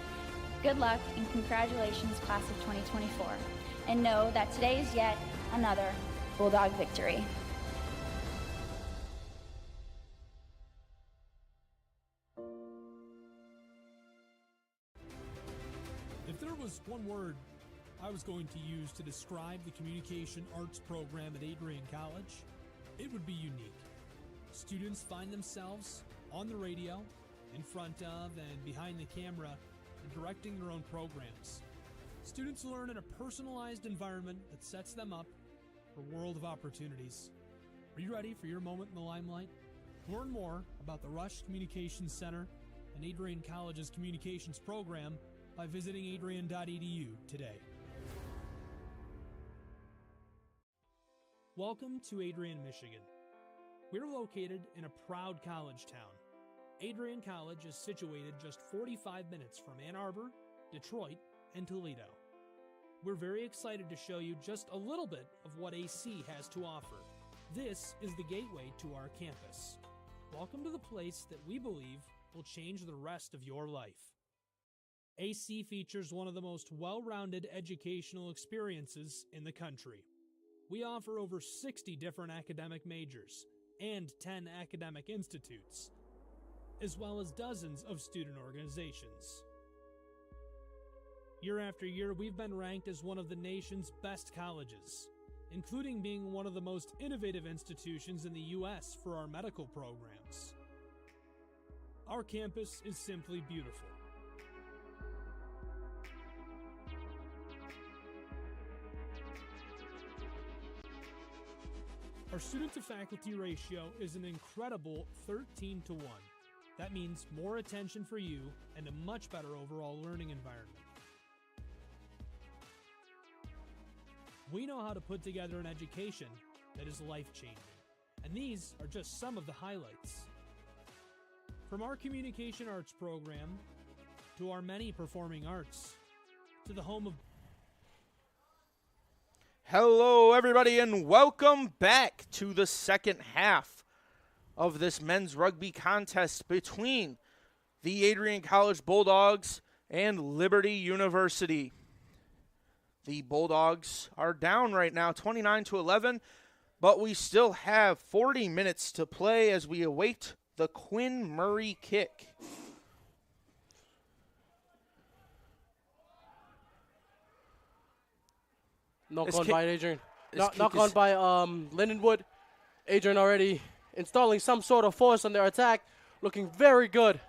Good luck and congratulations, class of 2024. And know that today is yet another Bulldog victory. If there was one word I was going to use to describe the communication arts program at Adrian College, it would be unique. Students find themselves on the radio, in front of and behind the camera, and directing their own programs. Students learn in a personalized environment that sets them up for a world of opportunities. Are you ready for your moment in the limelight? Learn more about the Rush Communications Center and Adrian College's communications program by visiting adrian.edu today. Welcome to Adrian, Michigan. We're located in a proud college town. Adrian College is situated just 45 minutes from Ann Arbor, Detroit, and Toledo. We're very excited to show you just a little bit of what AC has to offer. This is the gateway to our campus. Welcome to the place that we believe will change the rest of your life. AC features one of the most well-rounded educational experiences in the country. We offer over 60 different academic majors and 10 academic institutes, as well as dozens of student organizations. Year after year, we've been ranked as one of the nation's best colleges, including being one of the most innovative institutions in the U.S. for our medical programs. Our campus is simply beautiful. Our student-to-faculty ratio is an incredible 13 to 1. That means more attention for you and a much better overall learning environment. We know how to put together an education that is life-changing, and these are just some of the highlights. From our communication arts program, to our many performing arts, to the home of... Hello, everybody, and welcome back to the second half of this men's rugby contest between the Adrian College Bulldogs and Liberty University. The Bulldogs are down right now, 29-11, but we still have 40 minutes to play as we await the Quinn Murray kick. Knock on by Adrian. Knock on by Lindenwood. Adrian already installing some sort of force on their attack. Looking very good.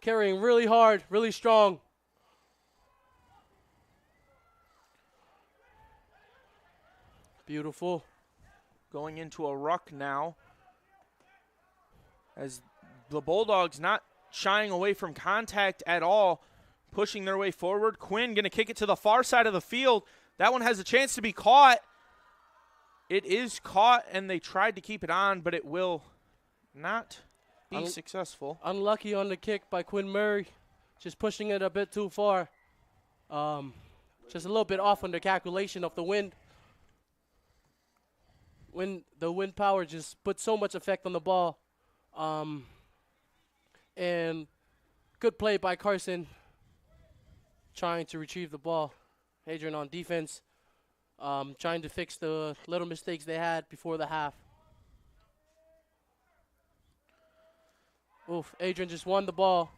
Carrying really hard, really strong. Beautiful. Going into a ruck now, as the Bulldogs not shying away from contact at all, pushing their way forward. Quinn going to kick it to the far side of the field. That one has a chance to be caught. It is caught, and they tried to keep it on, but it will not be successful. Unlucky on the kick by Quinn Murray. Just pushing it a bit too far. Just a little bit off on the calculation of the wind. When the wind power just put so much effect on the ball. And good play by Carson. trying to retrieve the ball. Adrian on defense, trying to fix the little mistakes they had before the half. Oof, Adrian just won the ball.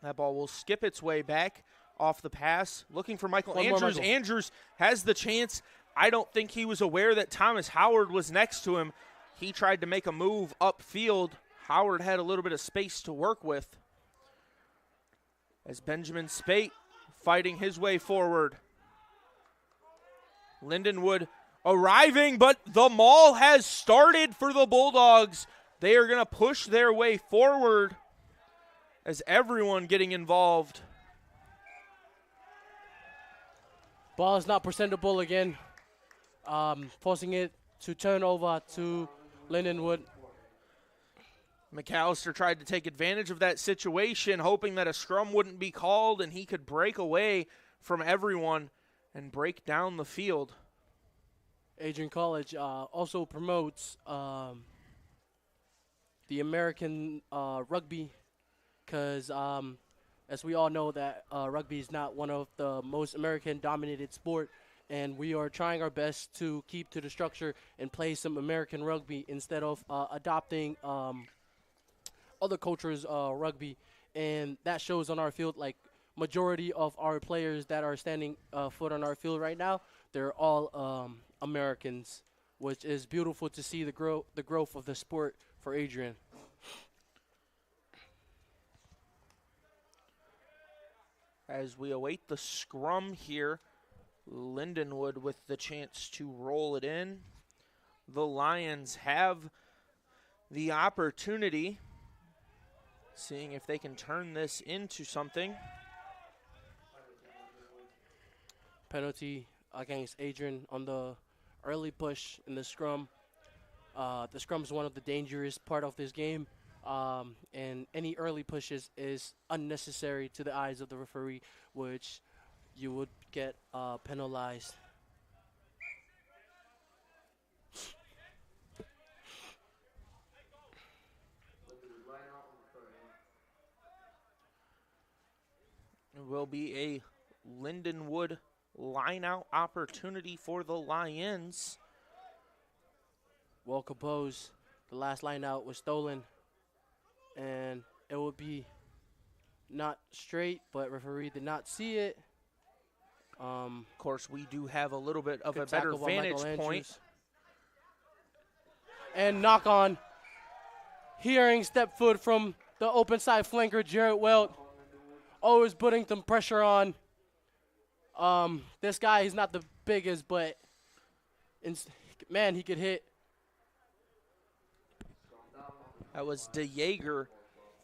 That ball will skip its way back off the pass, looking for Michael One more, Andrews. Michael. Andrews has the chance. I don't think he was aware that Thomas Howard was next to him. He tried to make a move upfield. Howard had a little bit of space to work with. As Benjamin Spate fighting his way forward. Lindenwood arriving, but the maul has started for the Bulldogs. They are going to push their way forward as everyone getting involved. Ball is not presentable again, forcing it to turn over to Lindenwood. McAllister tried to take advantage of that situation, hoping that a scrum wouldn't be called and he could break away from everyone and break down the field. Adrian College also promotes the American rugby because, as we all know, that rugby is not one of the most American-dominated sport, and we are trying our best to keep to the structure and play some American rugby instead of adopting other cultures' rugby, and that shows on our field. Like, majority of our players that are standing foot on our field right now, they're all Americans, which is beautiful to see the growth of the sport for Adrian. As we await the scrum here, Lindenwood with the chance to roll it in. The Lions have the opportunity, seeing if they can turn this into something. Penalty against Adrian on the early push in the scrum. The scrum is one of the dangerous part of this game, and any early pushes is unnecessary to the eyes of the referee, which you would get penalized. It will be a Lindenwood line-out opportunity for the Lions. Well composed. The last line out was stolen, and it would be not straight, but referee did not see it. Of course, we do have a little bit of a Good better tackle by Michael vantage point. Andrews. And knock on. Hearing step foot from the open side flanker, Jarrett Welt. Always putting some pressure on. This guy, he's not the biggest, but man, he could hit. That was De Jager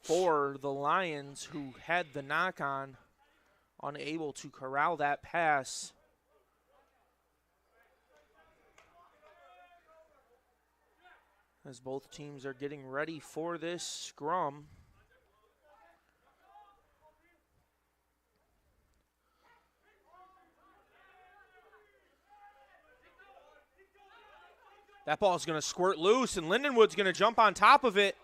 for the Lions, who had the knock on, unable to corral that pass. As both teams are getting ready for this scrum. That ball's going to squirt loose, and Lindenwood's going to jump on top of it.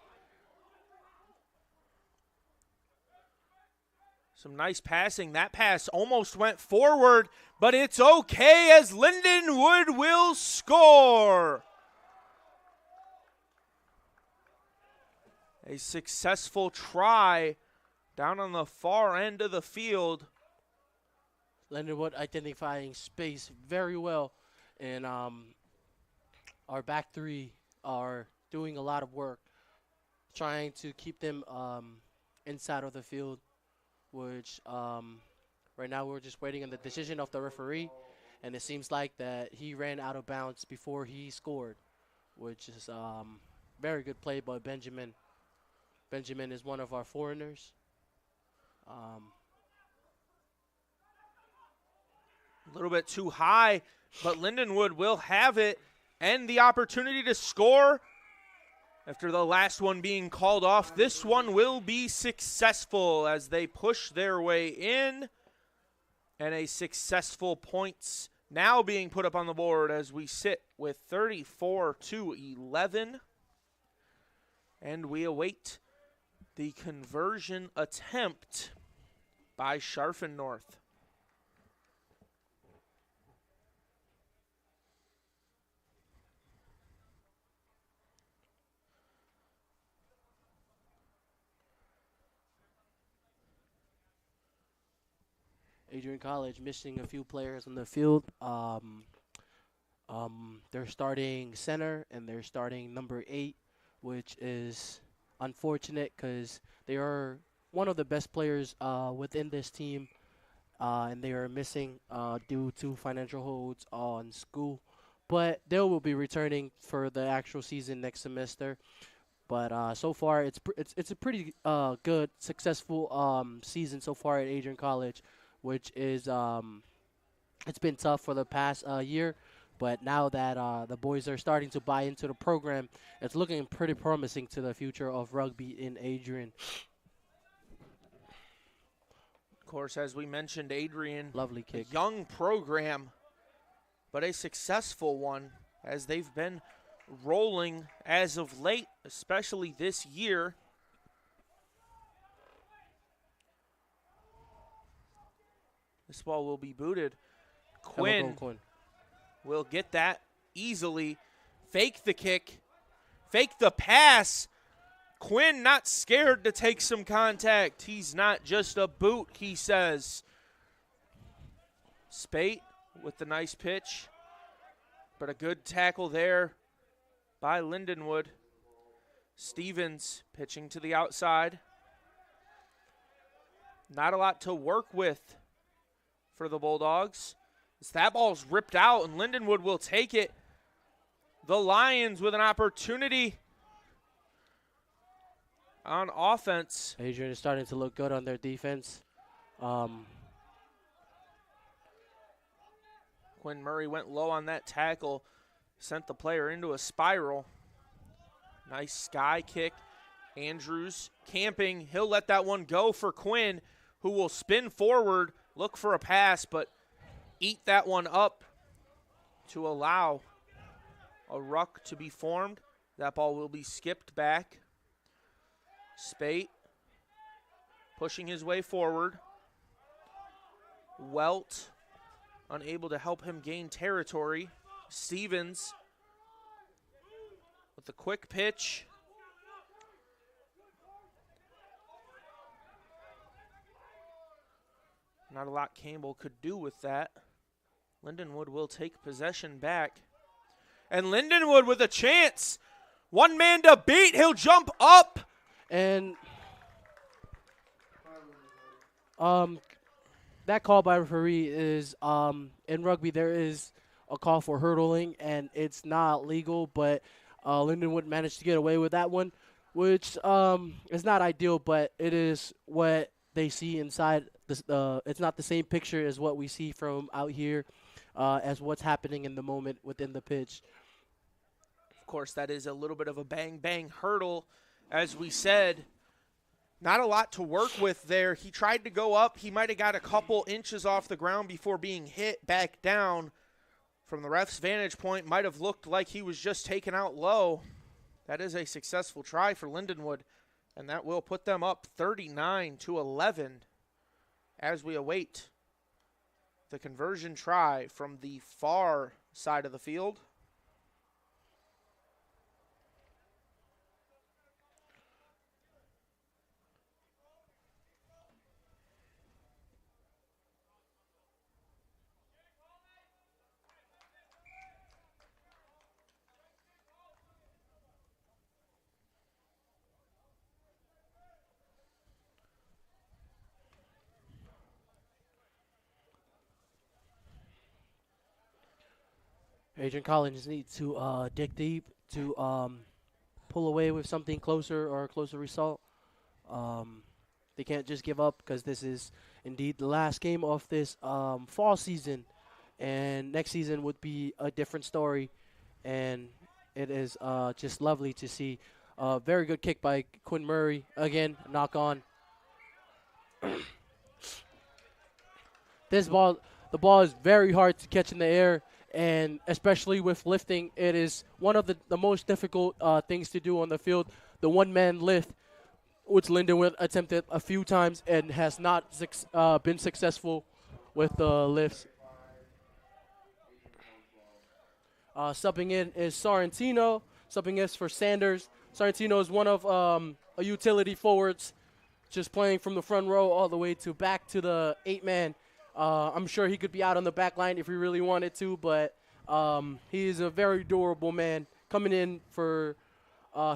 Some nice passing. That pass almost went forward, but it's okay as Lindenwood will score. A successful try down on the far end of the field. Lindenwood identifying space very well, and our back three are doing a lot of work trying to keep them inside of the field, which right now we're just waiting on the decision of the referee, and it seems like that he ran out of bounds before he scored, which is very good play by Benjamin. Benjamin is one of our foreigners. A little bit too high, but Lindenwood will have it and the opportunity to score after the last one being called off. This one will be successful as they push their way in, and a successful points now being put up on the board as we sit with 34-11, and we await the conversion attempt. by Scharfen North. Adrian College missing a few players on the field. They're starting center and they're starting number 8, which is unfortunate because they are one of the best players within this team, and they are missing due to financial holds on school. But they will be returning for the actual season next semester. But so far, it's a pretty good, successful season so far at Adrian College, which is it's been tough for the past year. But now that the boys are starting to buy into the program, it's looking pretty promising to the future of rugby in Adrian. Of course, as we mentioned, Adrian, Lovely kick. a young program, but a successful one, as they've been rolling as of late, especially this year. This ball will be booted. Quinn will get that easily. Fake the kick. Fake the pass. Quinn not scared to take some contact. He's not just a boot, he says. Spate with the nice pitch. But a good tackle there by Lindenwood. Stevens pitching to the outside. Not a lot to work with for the Bulldogs. As that ball's ripped out and Lindenwood will take it. The Lions with an opportunity on offense. Adrian is starting to look good on their defense. Quinn Murray went low on that tackle, sent the player into a spiral. Nice sky kick. Andrews camping. He'll let that one go for Quinn, who will spin forward, look for a pass, but eat that one up to allow a ruck to be formed. That ball will be skipped back. Spate pushing his way forward. Welt unable to help him gain territory. Stevens with the quick pitch. Not a lot Campbell could do with that. Lindenwood will take possession back. And Lindenwood with a chance. One man to beat. He'll jump up. And that call by referee is, in rugby there is a call for hurdling, and it's not legal, but Lindenwood managed to get away with that one, which is not ideal, but it is what they see inside. It's not the same picture as what we see from out here as what's happening in the moment within the pitch. Of course, that is a little bit of a bang-bang hurdle. As we said, not a lot to work with there. He tried to go up. He might have got a couple inches off the ground before being hit back down. From the ref's vantage point, might have looked like he was just taken out low. That is a successful try for Lindenwood, and that will put them up 39-11 as we await the conversion try from the far side of the field. Adrian Collins needs to dig deep to pull away with something closer or a closer result. They can't just give up because this is indeed the last game of this fall season. And next season would be a different story. And it is just lovely to see a very good kick by Quinn Murray. Again, knock on. The ball is very hard to catch in the air. And especially with lifting, it is one of the most difficult things to do on the field. The one-man lift. which Lindenwood attempted a few times and has not been successful with the lifts. Subbing in is Sorrentino. Subbing in for Sanders. Sorrentino is one of a utility forwards, just playing from the front row all the way to back to the 8-man. I'm sure he could be out on the back line if he really wanted to, but he is a very durable man coming in for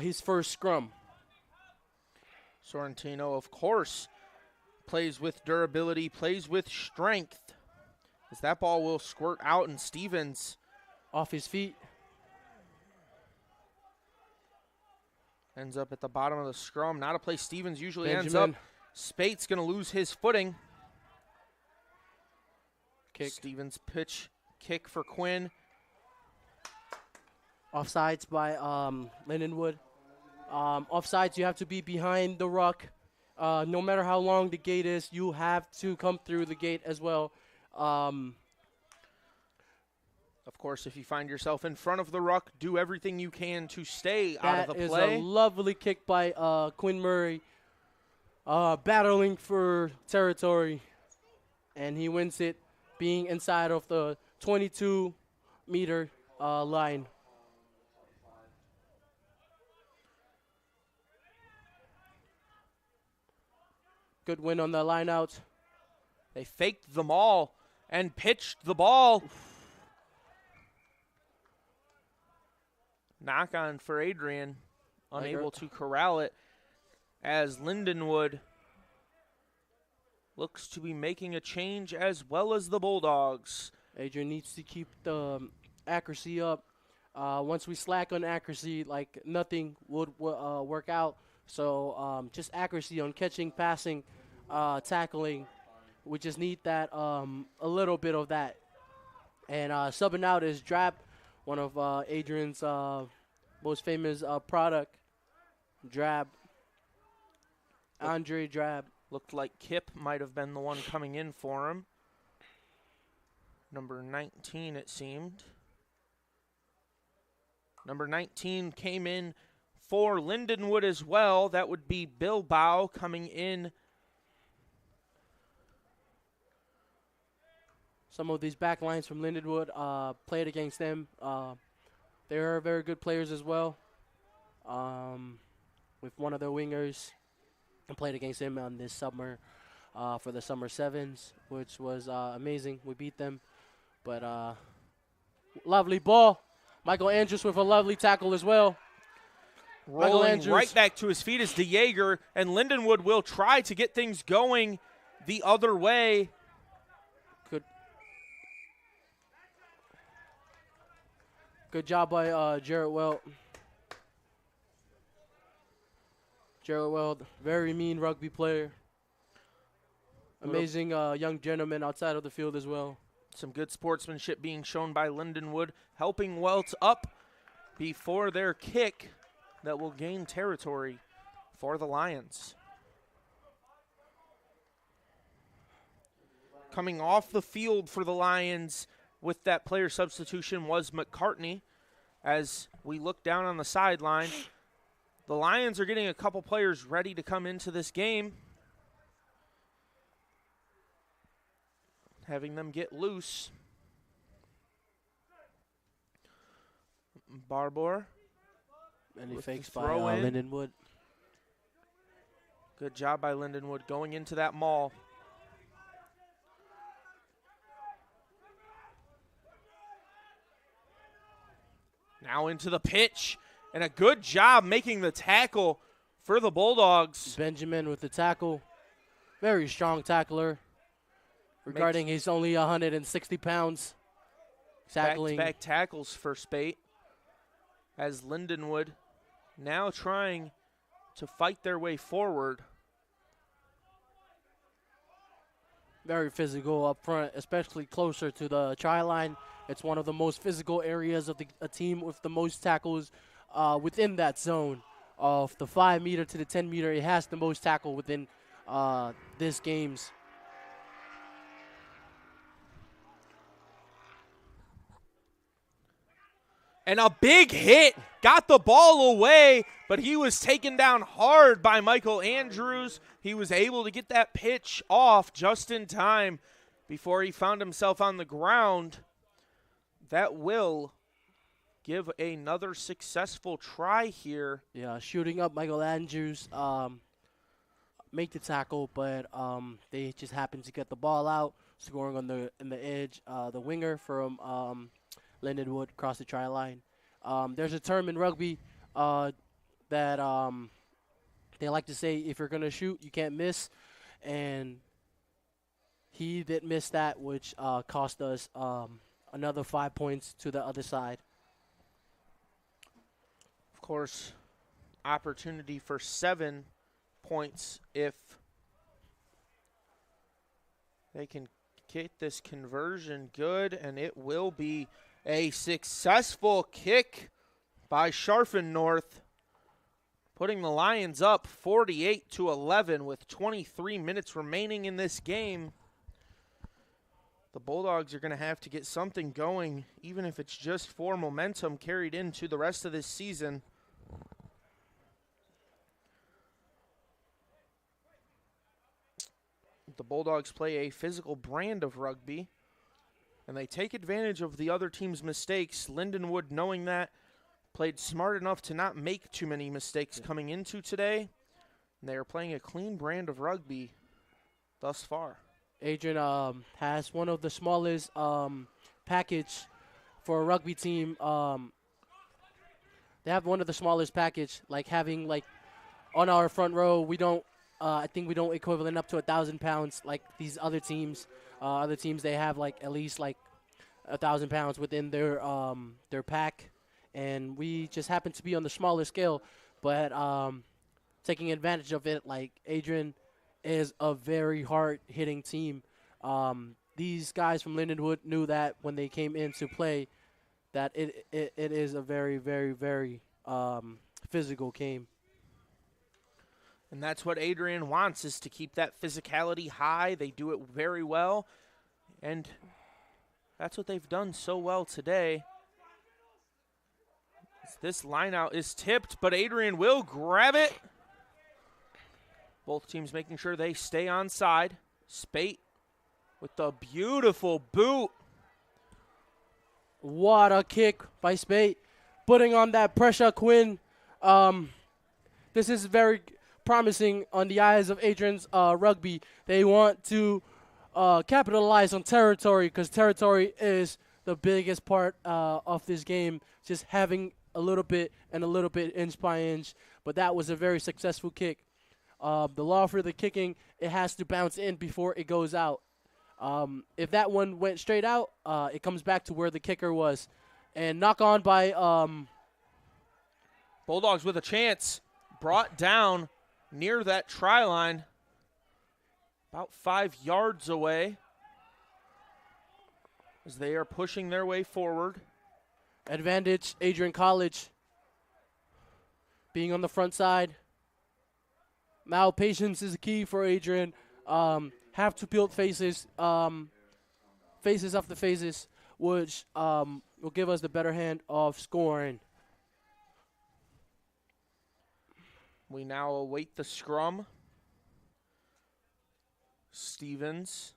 his first scrum. Sorrentino, of course, plays with durability, plays with strength. As that ball will squirt out, and Stevens off his feet ends up at the bottom of the scrum. Not a place Stevens usually Benjamin. ends up. Spate's going to lose his footing. Kick. Stevens pitch kick for Quinn. Offsides by Lindenwood. Offsides, you have to be behind the ruck. No matter how long the gate is, you have to come through the gate as well. Of course, if you find yourself in front of the ruck, do everything you can to stay out of the play. That is a lovely kick by Quinn Murray, battling for territory, and he wins it, being inside of the 22-meter line. Good win on the line out. They faked them all and pitched the ball. Knock on for Adrian, unable to corral it, as Lindenwood looks to be making a change as well as the Bulldogs. Adrian needs to keep the accuracy up. Once we slack on accuracy, like nothing would work out. So just accuracy on catching, passing, tackling. We just need that, a little bit of that. And subbing out is Drab, one of Adrian's most famous product, Drab. Andre Drab. Looked like Kip might have been the one coming in for him. Number 19, it seemed. Number 19 came in for Lindenwood as well. That would be Bilbao coming in. Some of these back lines from Lindenwood played against them. They are very good players as well. With one of their wingers, and played against him on this summer for the Summer Sevens, which was amazing. We beat them. But lovely ball. Michael Andrews with a lovely tackle as well. Rolling right back to his feet is DeJager, and Lindenwood will try to get things going the other way. Good job by Jarrett Weld. Jarrett Weld, very mean rugby player. Amazing young gentleman outside of the field as well. Some good sportsmanship being shown by Lindenwood, helping Welts up before their kick that will gain territory for the Lions. Coming off the field for the Lions with that player substitution was McCartney. As we look down on the sideline, the Lions are getting a couple players ready to come into this game, having them get loose. Barbour. And he fakes by Lindenwood. Good job by Lindenwood going into that maul. Now into the pitch, and a good job making the tackle for the Bulldogs. Benjamin with the tackle. Very strong tackler. Regarding he's only 160 pounds. Tackling. Back-to-back tackles for Spate. As Lindenwood now trying to fight their way forward. Very physical up front, especially closer to the try line. It's one of the most physical areas of a team with the most tackles within that zone. Of the 5 meter to the 10 meter, it has the most tackle within this games. And a big hit. Got the ball away, but he was taken down hard by Michael Andrews. He was able to get that pitch off just in time before he found himself on the ground. That will give another successful try here. Yeah, shooting up Michael Andrews, make the tackle, but they just happened to get the ball out, scoring on the edge. The winger from Lindenwood across the try line. There's a term in rugby that they like to say, if you're going to shoot, you can't miss. And he did miss that, which cost us another 5 points to the other side. Of course, opportunity for 7 points if they can get this conversion good, and it will be a successful kick by Scharfen North, putting the Lions up 48-11 with 23 minutes remaining in this game. The Bulldogs are going to have to get something going, even if it's just for momentum carried into the rest of this season. The Bulldogs play a physical brand of rugby, and they take advantage of the other team's mistakes. Lindenwood, knowing that, played smart enough to not make too many mistakes coming into today. And they are playing a clean brand of rugby thus far. Adrian has one of the smallest package for a rugby team. They have one of the smallest package, like having like on our front row, we don't. I think we don't equivalent up to 1,000 pounds like these other teams. Other teams, they have like at least like 1,000 pounds within their pack, and we just happen to be on the smaller scale. But taking advantage of it, like Adrian is a very hard-hitting team. These guys from Lindenwood knew that when they came in to play, that it is a very, very, very physical game. And that's what Adrian wants, is to keep that physicality high. They do it very well, and that's what they've done so well today. This lineout is tipped, but Adrian will grab it. Both teams making sure they stay on side. Spate with the beautiful boot. What a kick by Spate, putting on that pressure, Quinn. This is very promising on the eyes of Adrian's rugby. They want to capitalize on territory, because territory is the biggest part of this game, just having a little bit and a little bit inch by inch. But that was a very successful kick. The law for the kicking, it has to bounce in before it goes out. If that one went straight out, it comes back to where the kicker was. And knock on by Bulldogs with a chance. Brought down near that try line, about 5 yards away, as they are pushing their way forward. Advantage, Adrian College being on the front side. Now patience is key for Adrian. Have to build faces, faces after faces, which will give us the better hand of scoring. We now await the scrum. Stevens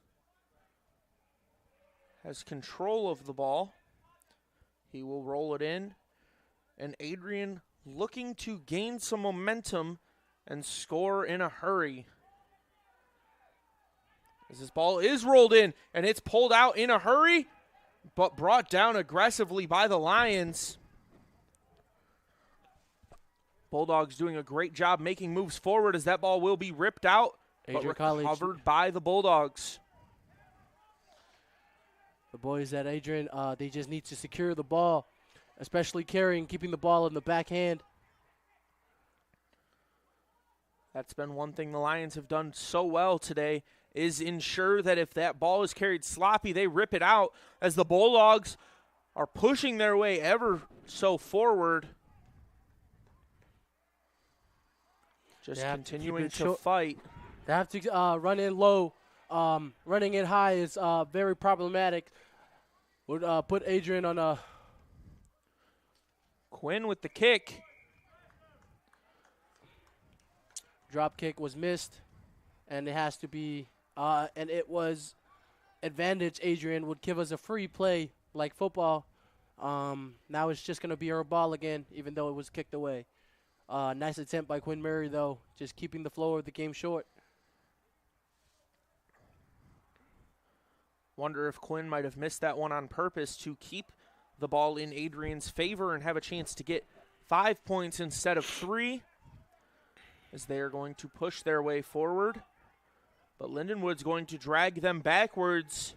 has control of the ball. He will roll it in. And Adrian looking to gain some momentum and score in a hurry. As this ball is rolled in, and it's pulled out in a hurry, but brought down aggressively by the Lions. Bulldogs doing a great job making moves forward, as that ball will be ripped out, but recovered by the Bulldogs. The boys at Adrian, they just need to secure the ball, especially carrying, keeping the ball in the backhand. That's been one thing the Lions have done so well today, is ensure that if that ball is carried sloppy, they rip it out, as the Bulldogs are pushing their way ever so forward. Just continuing to fight. They have to run in low. Running it high is very problematic. Would put Adrian on a Quinn with the kick. Drop kick was missed, and it has to be, and it was advantage. Adrian would give us a free play like football. Now it's just going to be our ball again, even though it was kicked away. Nice attempt by Quinn Murray, though, just keeping the flow of the game short. Wonder if Quinn might have missed that one on purpose to keep the ball in Adrian's favor and have a chance to get 5 points instead of 3, as they are going to push their way forward. But Lindenwood's going to drag them backwards.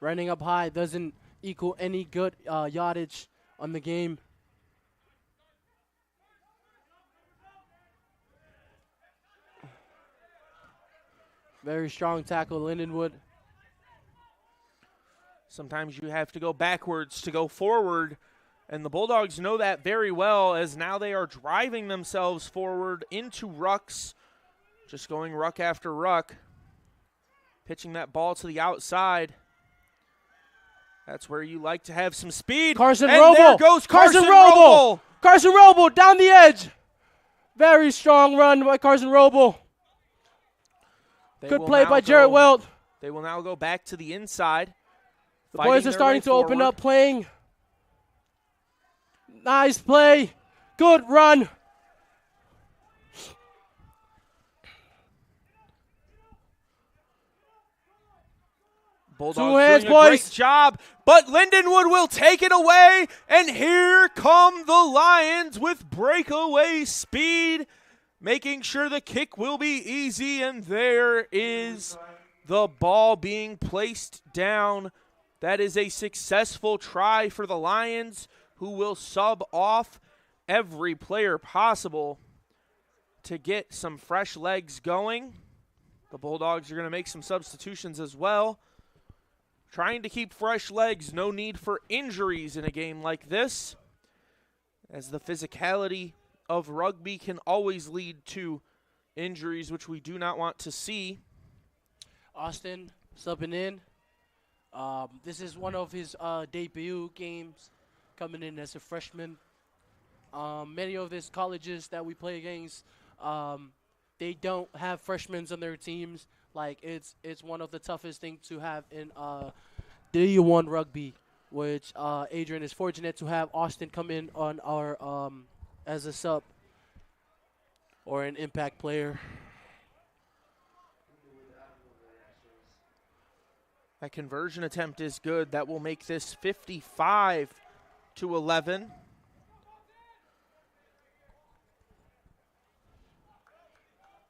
Running up high doesn't equal any good yardage on the game. Very strong tackle, Lindenwood. Sometimes you have to go backwards to go forward, and the Bulldogs know that very well, as now they are driving themselves forward into rucks, just going ruck after ruck, pitching that ball to the outside. That's where you like to have some speed. Carson and Roble. There goes Carson Roble. Roble. Carson Roble down the edge. Very strong run by Carson Roble. Good play by Jarrett Welt. They will now go back to the inside. The boys are starting to open up playing. Nice play. Good run. Bulldogs Two hands, doing a great boys. job, but Lindenwood will take it away, and here come the Lions with breakaway speed, making sure the kick will be easy, and there is the ball being placed down. That is a successful try for the Lions, who will sub off every player possible to get some fresh legs going. The Bulldogs are going to make some substitutions as well. Trying to keep fresh legs, no need for injuries in a game like this, as the physicality of rugby can always lead to injuries, which we do not want to see. Austin subbing in. This is one of his debut games, coming in as a freshman. Many of these colleges that we play against, they don't have freshmen on their teams. Like, it's one of the toughest things to have in D1 rugby, which Adrian is fortunate to have Austin come in on our as a sub or an impact player. That conversion attempt is good. That will make this 55-11.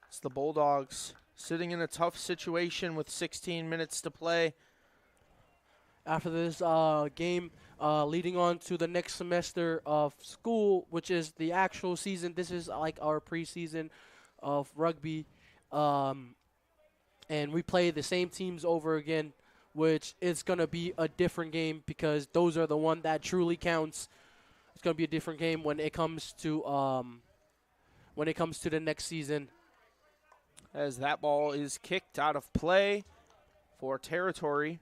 It's the Bulldogs sitting in a tough situation with 16 minutes to play. After this game, leading on to the next semester of school, which is the actual season. This is like our preseason of rugby. And we play the same teams over again, which is going to be a different game because those are the one that truly counts. It's going to be a different game when it comes to the next season. As that ball is kicked out of play for territory.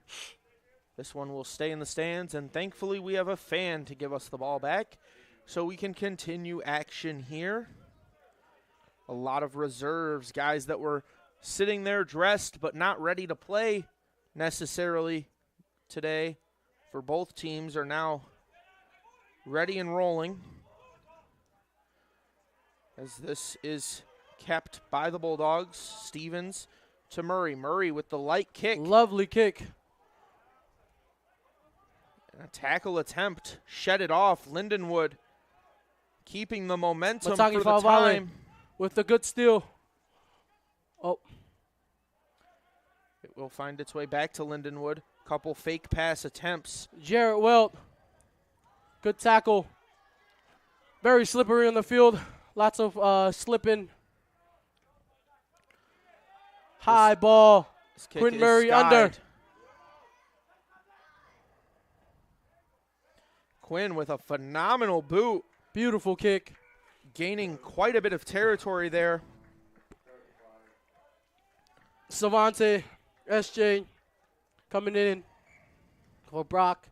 This one will stay in the stands, and thankfully we have a fan to give us the ball back so we can continue action here. A lot of reserves, guys that were sitting there dressed but not ready to play necessarily today for both teams, are now ready and rolling, as this is kept by the Bulldogs. Stevens to Murray. Murray with the light kick. Lovely kick. And a tackle attempt. Shed it off. Lindenwood keeping the momentum Matagi for the time. With the good steal. Oh. It will find its way back to Lindenwood. Couple fake pass attempts. Jarrett Welt. Good tackle. Very slippery on the field. Lots of slipping. High ball. Quinn Murray under. Quinn with a phenomenal boot. Beautiful kick. Gaining quite a bit of territory there. Savante, SJ coming in for Brock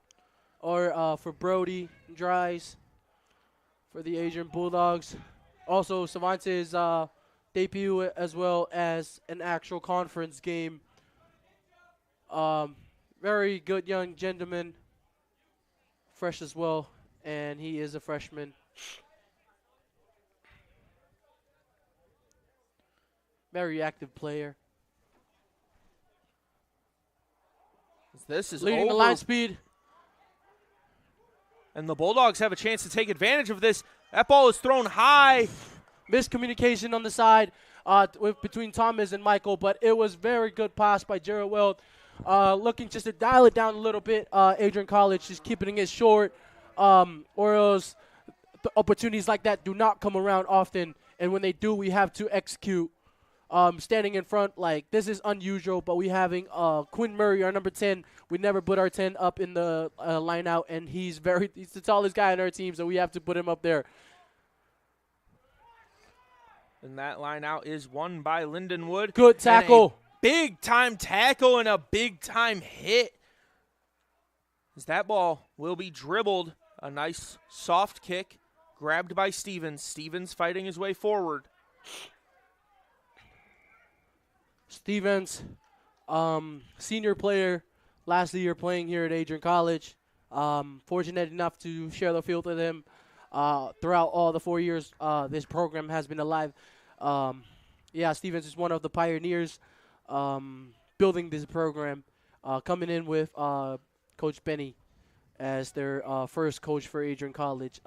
or for Brody, Dries. for the Adrian Bulldogs. Also, Savante's debut as well as an actual conference game. Very good young gentleman, fresh as well, and he is a freshman. Very active player. This is leading over. the line speed. And the Bulldogs have a chance to take advantage of this. That ball is thrown high. Miscommunication on the side between Thomas and Michael, but it was very good pass by Jared Weld. Looking just to dial it down a little bit. Adrian College just keeping it short. Or else the opportunities like that do not come around often. And when they do, we have to execute. Standing in front, like, this is unusual, but we having Quinn Murray, our number 10. We never put our 10 up in the line out, and he's the tallest guy on our team, so we have to put him up there. And that line out is won by Lindenwood. Good tackle. Big-time tackle and a big-time hit. As that ball will be dribbled. A nice soft kick grabbed by Stevens. Stevens fighting his way forward. Stevens, senior player, last year playing here at Adrian College. Fortunate enough to share the field with him throughout all the 4 years this program has been alive. Stevens is one of the pioneers building this program, coming in with Coach Benny as their first coach for Adrian College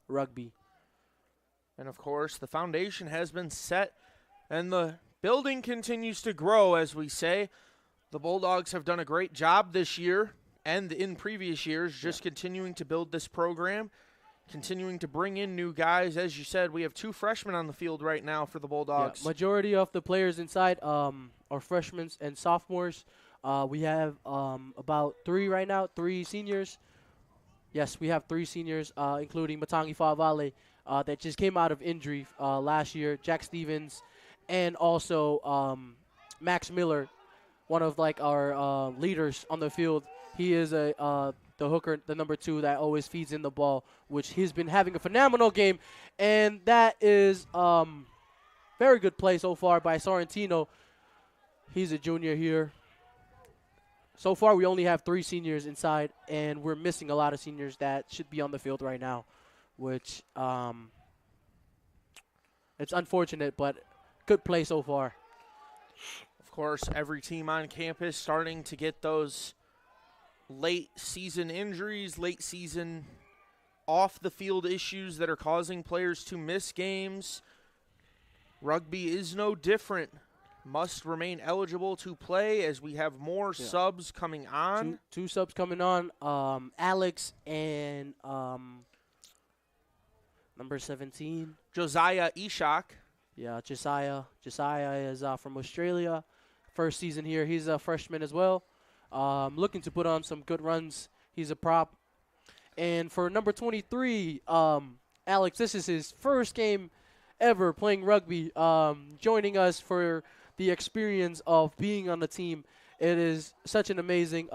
rugby. And, of course, the foundation has been set, and the building continues to grow, as we say. The Bulldogs have done a great job this year and in previous years just continuing to build this program, continuing to bring in new guys. As you said, we have 2 freshmen on the field right now for the Bulldogs. Yeah, majority of the players inside are freshmen and sophomores. We have about 3 right now, 3 seniors. Yes, we have 3 seniors, including Matangi Fa'avale, that just came out of injury last year, Jack Stevens, and also Max Miller, one of our leaders on the field. He is the hooker, the number 2 that always feeds in the ball, which he's been having a phenomenal game, and that is very good play so far by Sorrentino. He's a junior here. So far, we only have 3 seniors inside, and we're missing a lot of seniors that should be on the field right now, which it's unfortunate, but good play so far. Of course, every team on campus starting to get those late season injuries, late season off the field issues that are causing players to miss games. Rugby is no different. Must remain eligible to play as we have more subs coming on. Two subs coming on. Alex and number 17. Josiah Ishak. Yeah, Josiah. Josiah is from Australia. First season here. He's a freshman as well. Looking to put on some good runs. He's a prop. And for number 23, Alex, this is his first game ever playing rugby. Joining us for the experience of being on the team. It is such an amazing,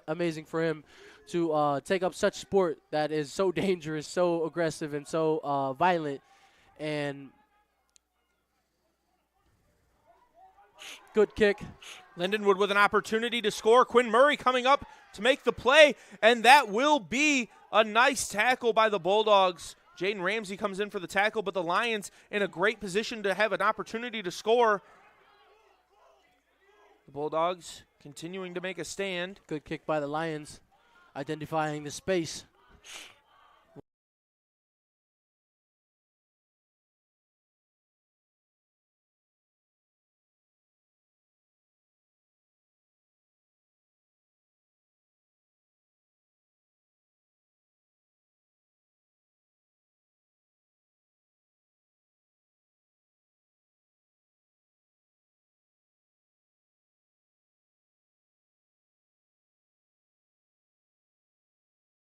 amazing for him to take up such sport that is so dangerous, so aggressive, and so violent. And good kick. Lindenwood with an opportunity to score. Quinn Murray coming up to make the play, and that will be a nice tackle by the Bulldogs. Jaden Ramsey comes in for the tackle, but the Lions in a great position to have an opportunity to score. The Bulldogs continuing to make a stand. Good kick by the Lions, identifying the space.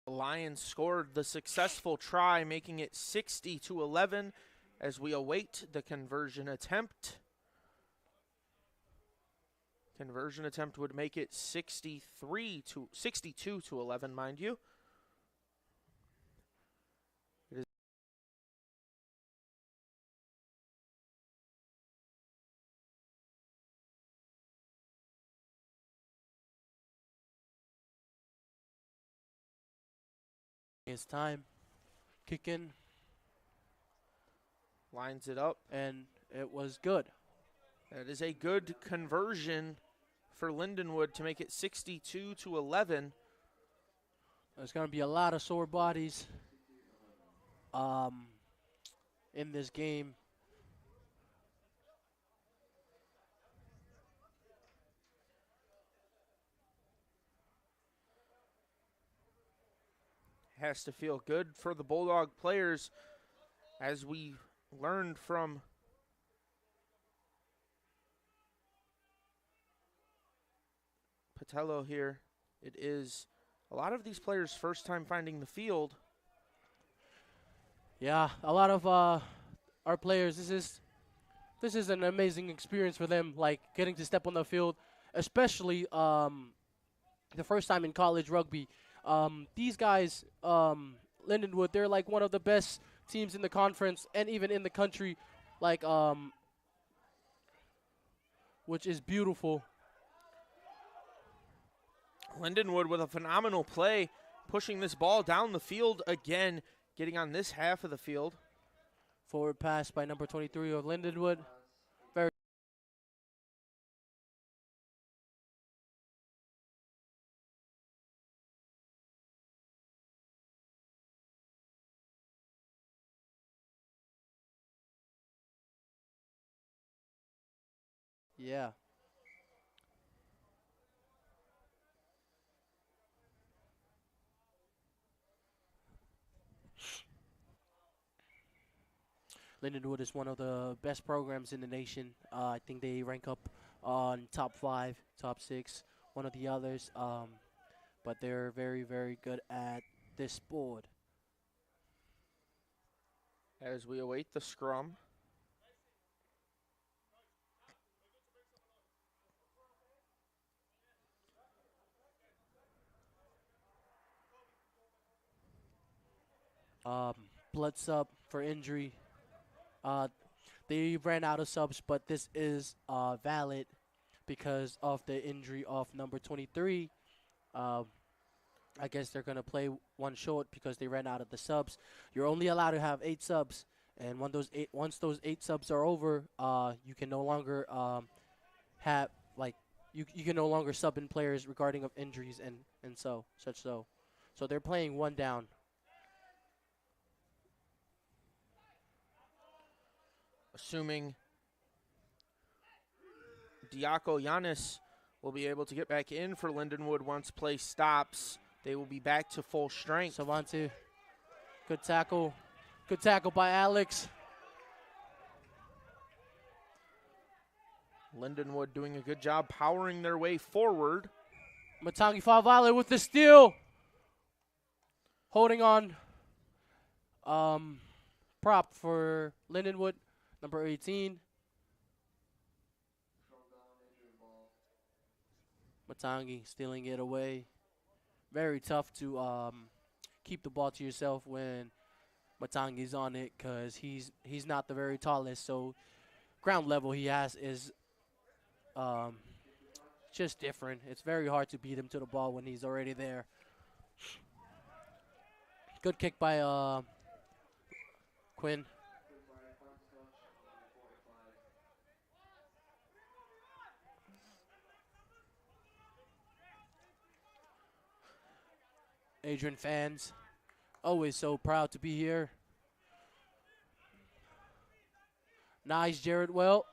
The Lions scored the successful try, making it 60-11 as we await the conversion attempt. Conversion attempt would make it 62-11, mind you. It's time. Kicking, Lines it up. and it was good. That is a good conversion for Lindenwood to make it 62-11. There's going to be a lot of sore bodies in this game. Has to feel good for the Bulldog players, as we learned from Patello here. It is a lot of these players' first time finding the field. Yeah, a lot of our players, this is an amazing experience for them, like getting to step on the field, especially the first time in college rugby. These guys, Lindenwood, they're like one of the best teams in the conference and even in the country, like which is beautiful. Lindenwood with a phenomenal play, pushing this ball down the field again, getting on this half of the field. Forward pass by number 23 of Lindenwood. Very yeah. Lindenwood is one of the best programs in the nation. I think they rank up on top 5, top 6, one of the others. But they're very, very good at this sport. As we await the scrum. Blood sub for injury. They ran out of subs, but this is valid because of the injury of number 23. I guess they're going to play one short because they ran out of the subs. You're only allowed to have 8 subs, and once those 8 subs are over, you can no longer have, like, you can no longer sub in players regarding of injuries and so. So they're playing one down. Assuming Diaco Yanis will be able to get back in for Lindenwood once play stops. They will be back to full strength. Savante, good tackle. Good tackle by Alex. Lindenwood doing a good job powering their way forward. Matangi Favale with the steal. Holding on. Prop for Lindenwood, number 18. Matangi stealing it away. Very tough to keep the ball to yourself when Matangi's on it, because he's not the very tallest. So ground level he has is just different. It's very hard to beat him to the ball when he's already there. Good kick by Quinn. Adrian fans, always so proud to be here. Nice, Jared Well.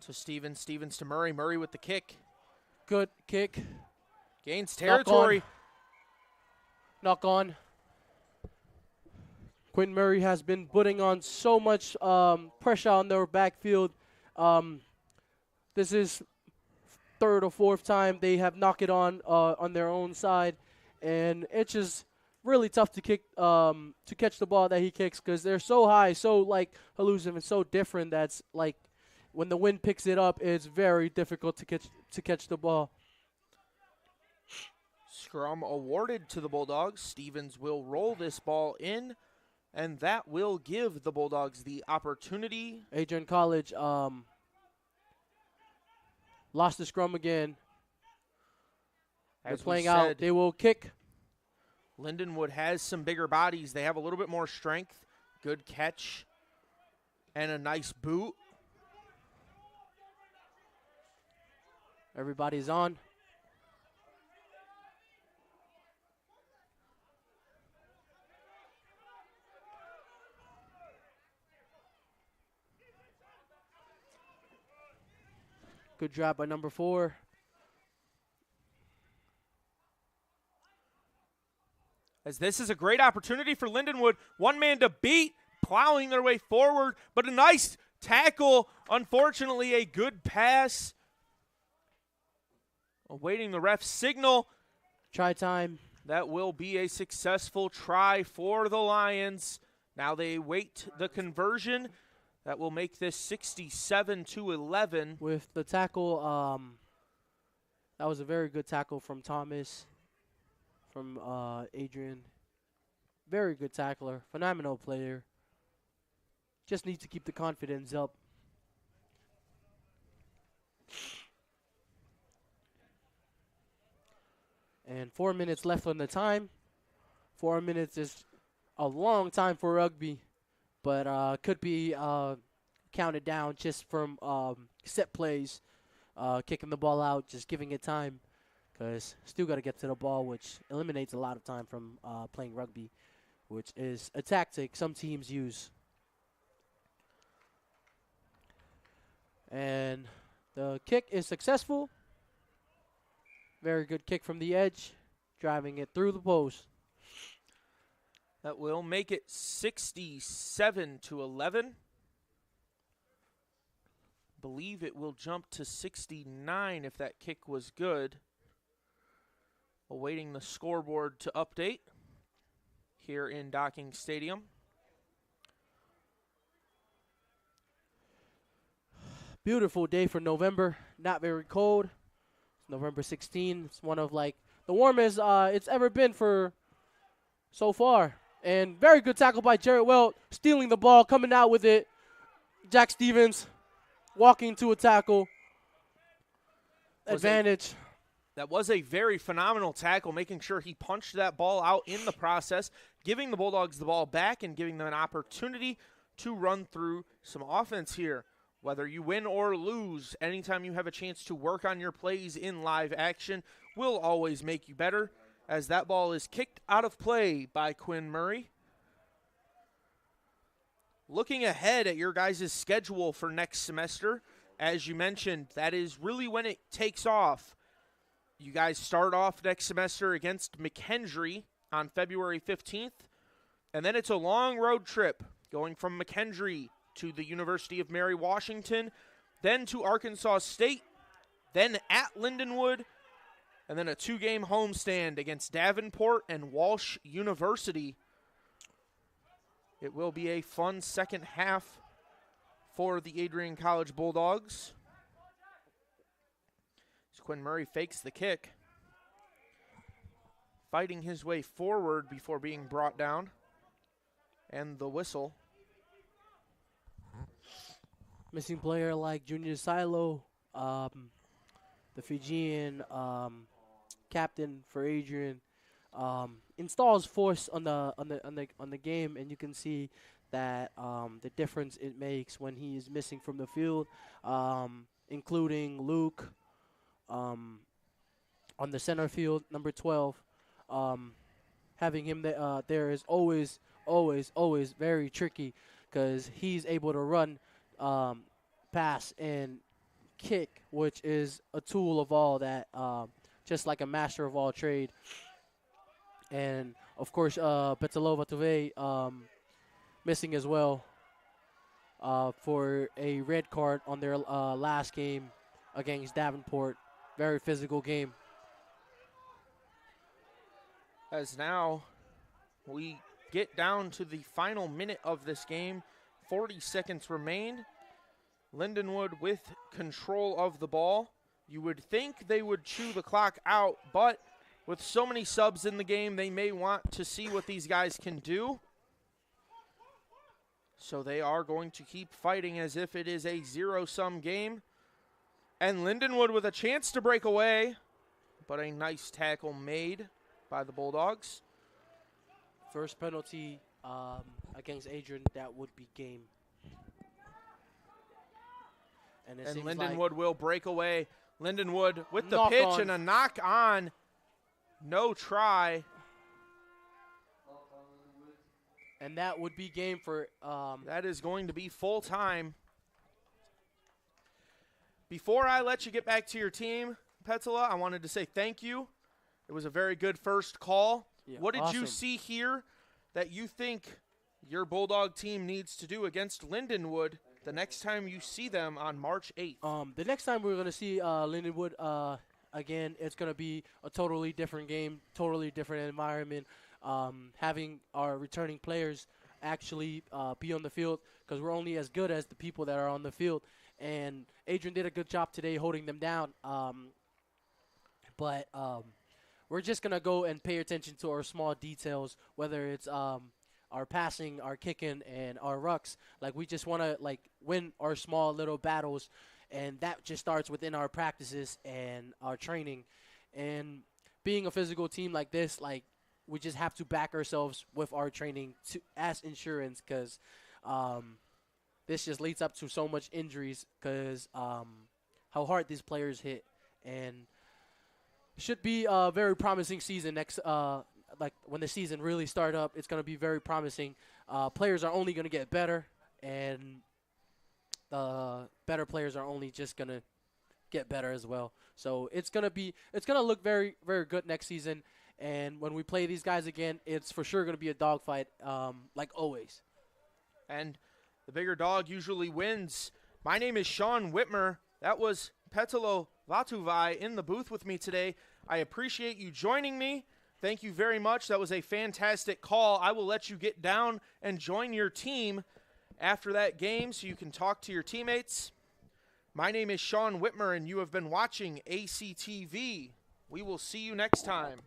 To Stevens, Stevens to Murray, Murray with the kick. Good kick. Gains territory. Knock on. Quinn Murray has been putting on so much pressure on their backfield. This is third or fourth time they have knocked it on their own side. And it's just really tough to kick, to catch the ball that he kicks, because they're so high, so like elusive and so different. That's like when the wind picks it up, it's very difficult to catch the ball. Scrum awarded to the Bulldogs. Stevens will roll this ball in, and that will give the Bulldogs the opportunity. Adrian College lost the scrum again. They're playing out. They will kick. Lindenwood has some bigger bodies. They have a little bit more strength. Good catch and a nice boot. Everybody's on. Good drop by number 4. As this is a great opportunity for Lindenwood. One man to beat, plowing their way forward, but a nice tackle. Unfortunately, a good pass. Awaiting the ref's signal. Try time. That will be a successful try for the Lions. Now they wait the conversion. That will make this 67-11. With the tackle, that was a very good tackle from Thomas, from Adrian. Very good tackler, phenomenal player. Just needs to keep the confidence up. And 4 minutes left on the time. 4 minutes is a long time for rugby, but could be counted down just from set plays, kicking the ball out, just giving it time, because still got to get to the ball, which eliminates a lot of time from playing rugby, which is a tactic some teams use. And the kick is successful. Very good kick from the edge, driving it through the post. That will make it 67-11. Believe it will jump to 69 if that kick was good. Awaiting the scoreboard to update here in Docking Stadium. Beautiful day for November. Not very cold. It's November 16. It's one of like the warmest it's ever been for so far. And very good tackle by Jarrett Welt, stealing the ball, coming out with it. Jack Stevens walking to a tackle. Advantage. That was a very phenomenal tackle, making sure he punched that ball out in the process, giving the Bulldogs the ball back and giving them an opportunity to run through some offense here. Whether you win or lose, anytime you have a chance to work on your plays in live action will always make you better, as that ball is kicked out of play by Quinn Murray. Looking ahead at your guys' schedule for next semester, as you mentioned, that is really when it takes off. You guys start off next semester against McKendree on February 15th, and then it's a long road trip going from McKendree to the University of Mary Washington, then to Arkansas State, then at Lindenwood, and then a 2-game homestand against Davenport and Walsh University. It will be a fun second half for the Adrian College Bulldogs. As Quinn Murray fakes the kick, fighting his way forward before being brought down, and the whistle. Missing player like Junior Silo, the Fijian captain for Adrian, installs force on the game, and you can see that the difference it makes when he is missing from the field, including Luke on the center field, number 12. Having him there is always very tricky, because he's able to run, pass, and kick, which is a tool of all that, just like a master of all trade. And of course, Petalova Tuve missing as well for a red card on their last game against Davenport. Very physical game. As now we get down to the final minute of this game. 40 seconds remain. Lindenwood with control of the ball. You would think they would chew the clock out, but with so many subs in the game, they may want to see what these guys can do. So they are going to keep fighting as if it is a zero-sum game. And Lindenwood with a chance to break away, but a nice tackle made by the Bulldogs. first penalty against Adrian, that would be game. And Lindenwood will break away. Lindenwood with the Knock pitch on. and a knock on. No try. And that would be game for That is going to be full time. Before I let you get back to your team, Petula, I wanted to say thank you. It was a very good first call. Yeah, what did you awesome. see here that you think your Bulldog team needs to do against Lindenwood the next time you see them on March 8th? The next time we're going to see Lindenwood again, it's going to be a totally different game, totally different environment. Having our returning players actually be on the field, because we're only as good as the people that are on the field. And Adrian did a good job today holding them down. But we're just going to go and pay attention to our small details, whether it's our passing, our kicking, and our rucks. Like, we just want to, like, win our small little battles, and that just starts within our practices and our training. And being a physical team like this, like, we just have to back ourselves with our training as insurance, because this just leads up to so much injuries because how hard these players hit. And should be a very promising season next. Like, when the season really start up, it's going to be very promising. Players are only going to get better, and the better players are only just going to get better as well. So it's going to look very, very good next season. And when we play these guys again, it's for sure going to be a dogfight, like always. And the bigger dog usually wins. My name is Sean Whitmer. That was Petelo Vatuvai in the booth with me today. I appreciate you joining me. Thank you very much. That was a fantastic call. I will let you get down and join your team after that game so you can talk to your teammates. My name is Sean Whitmer, and you have been watching ACTV. We will see you next time.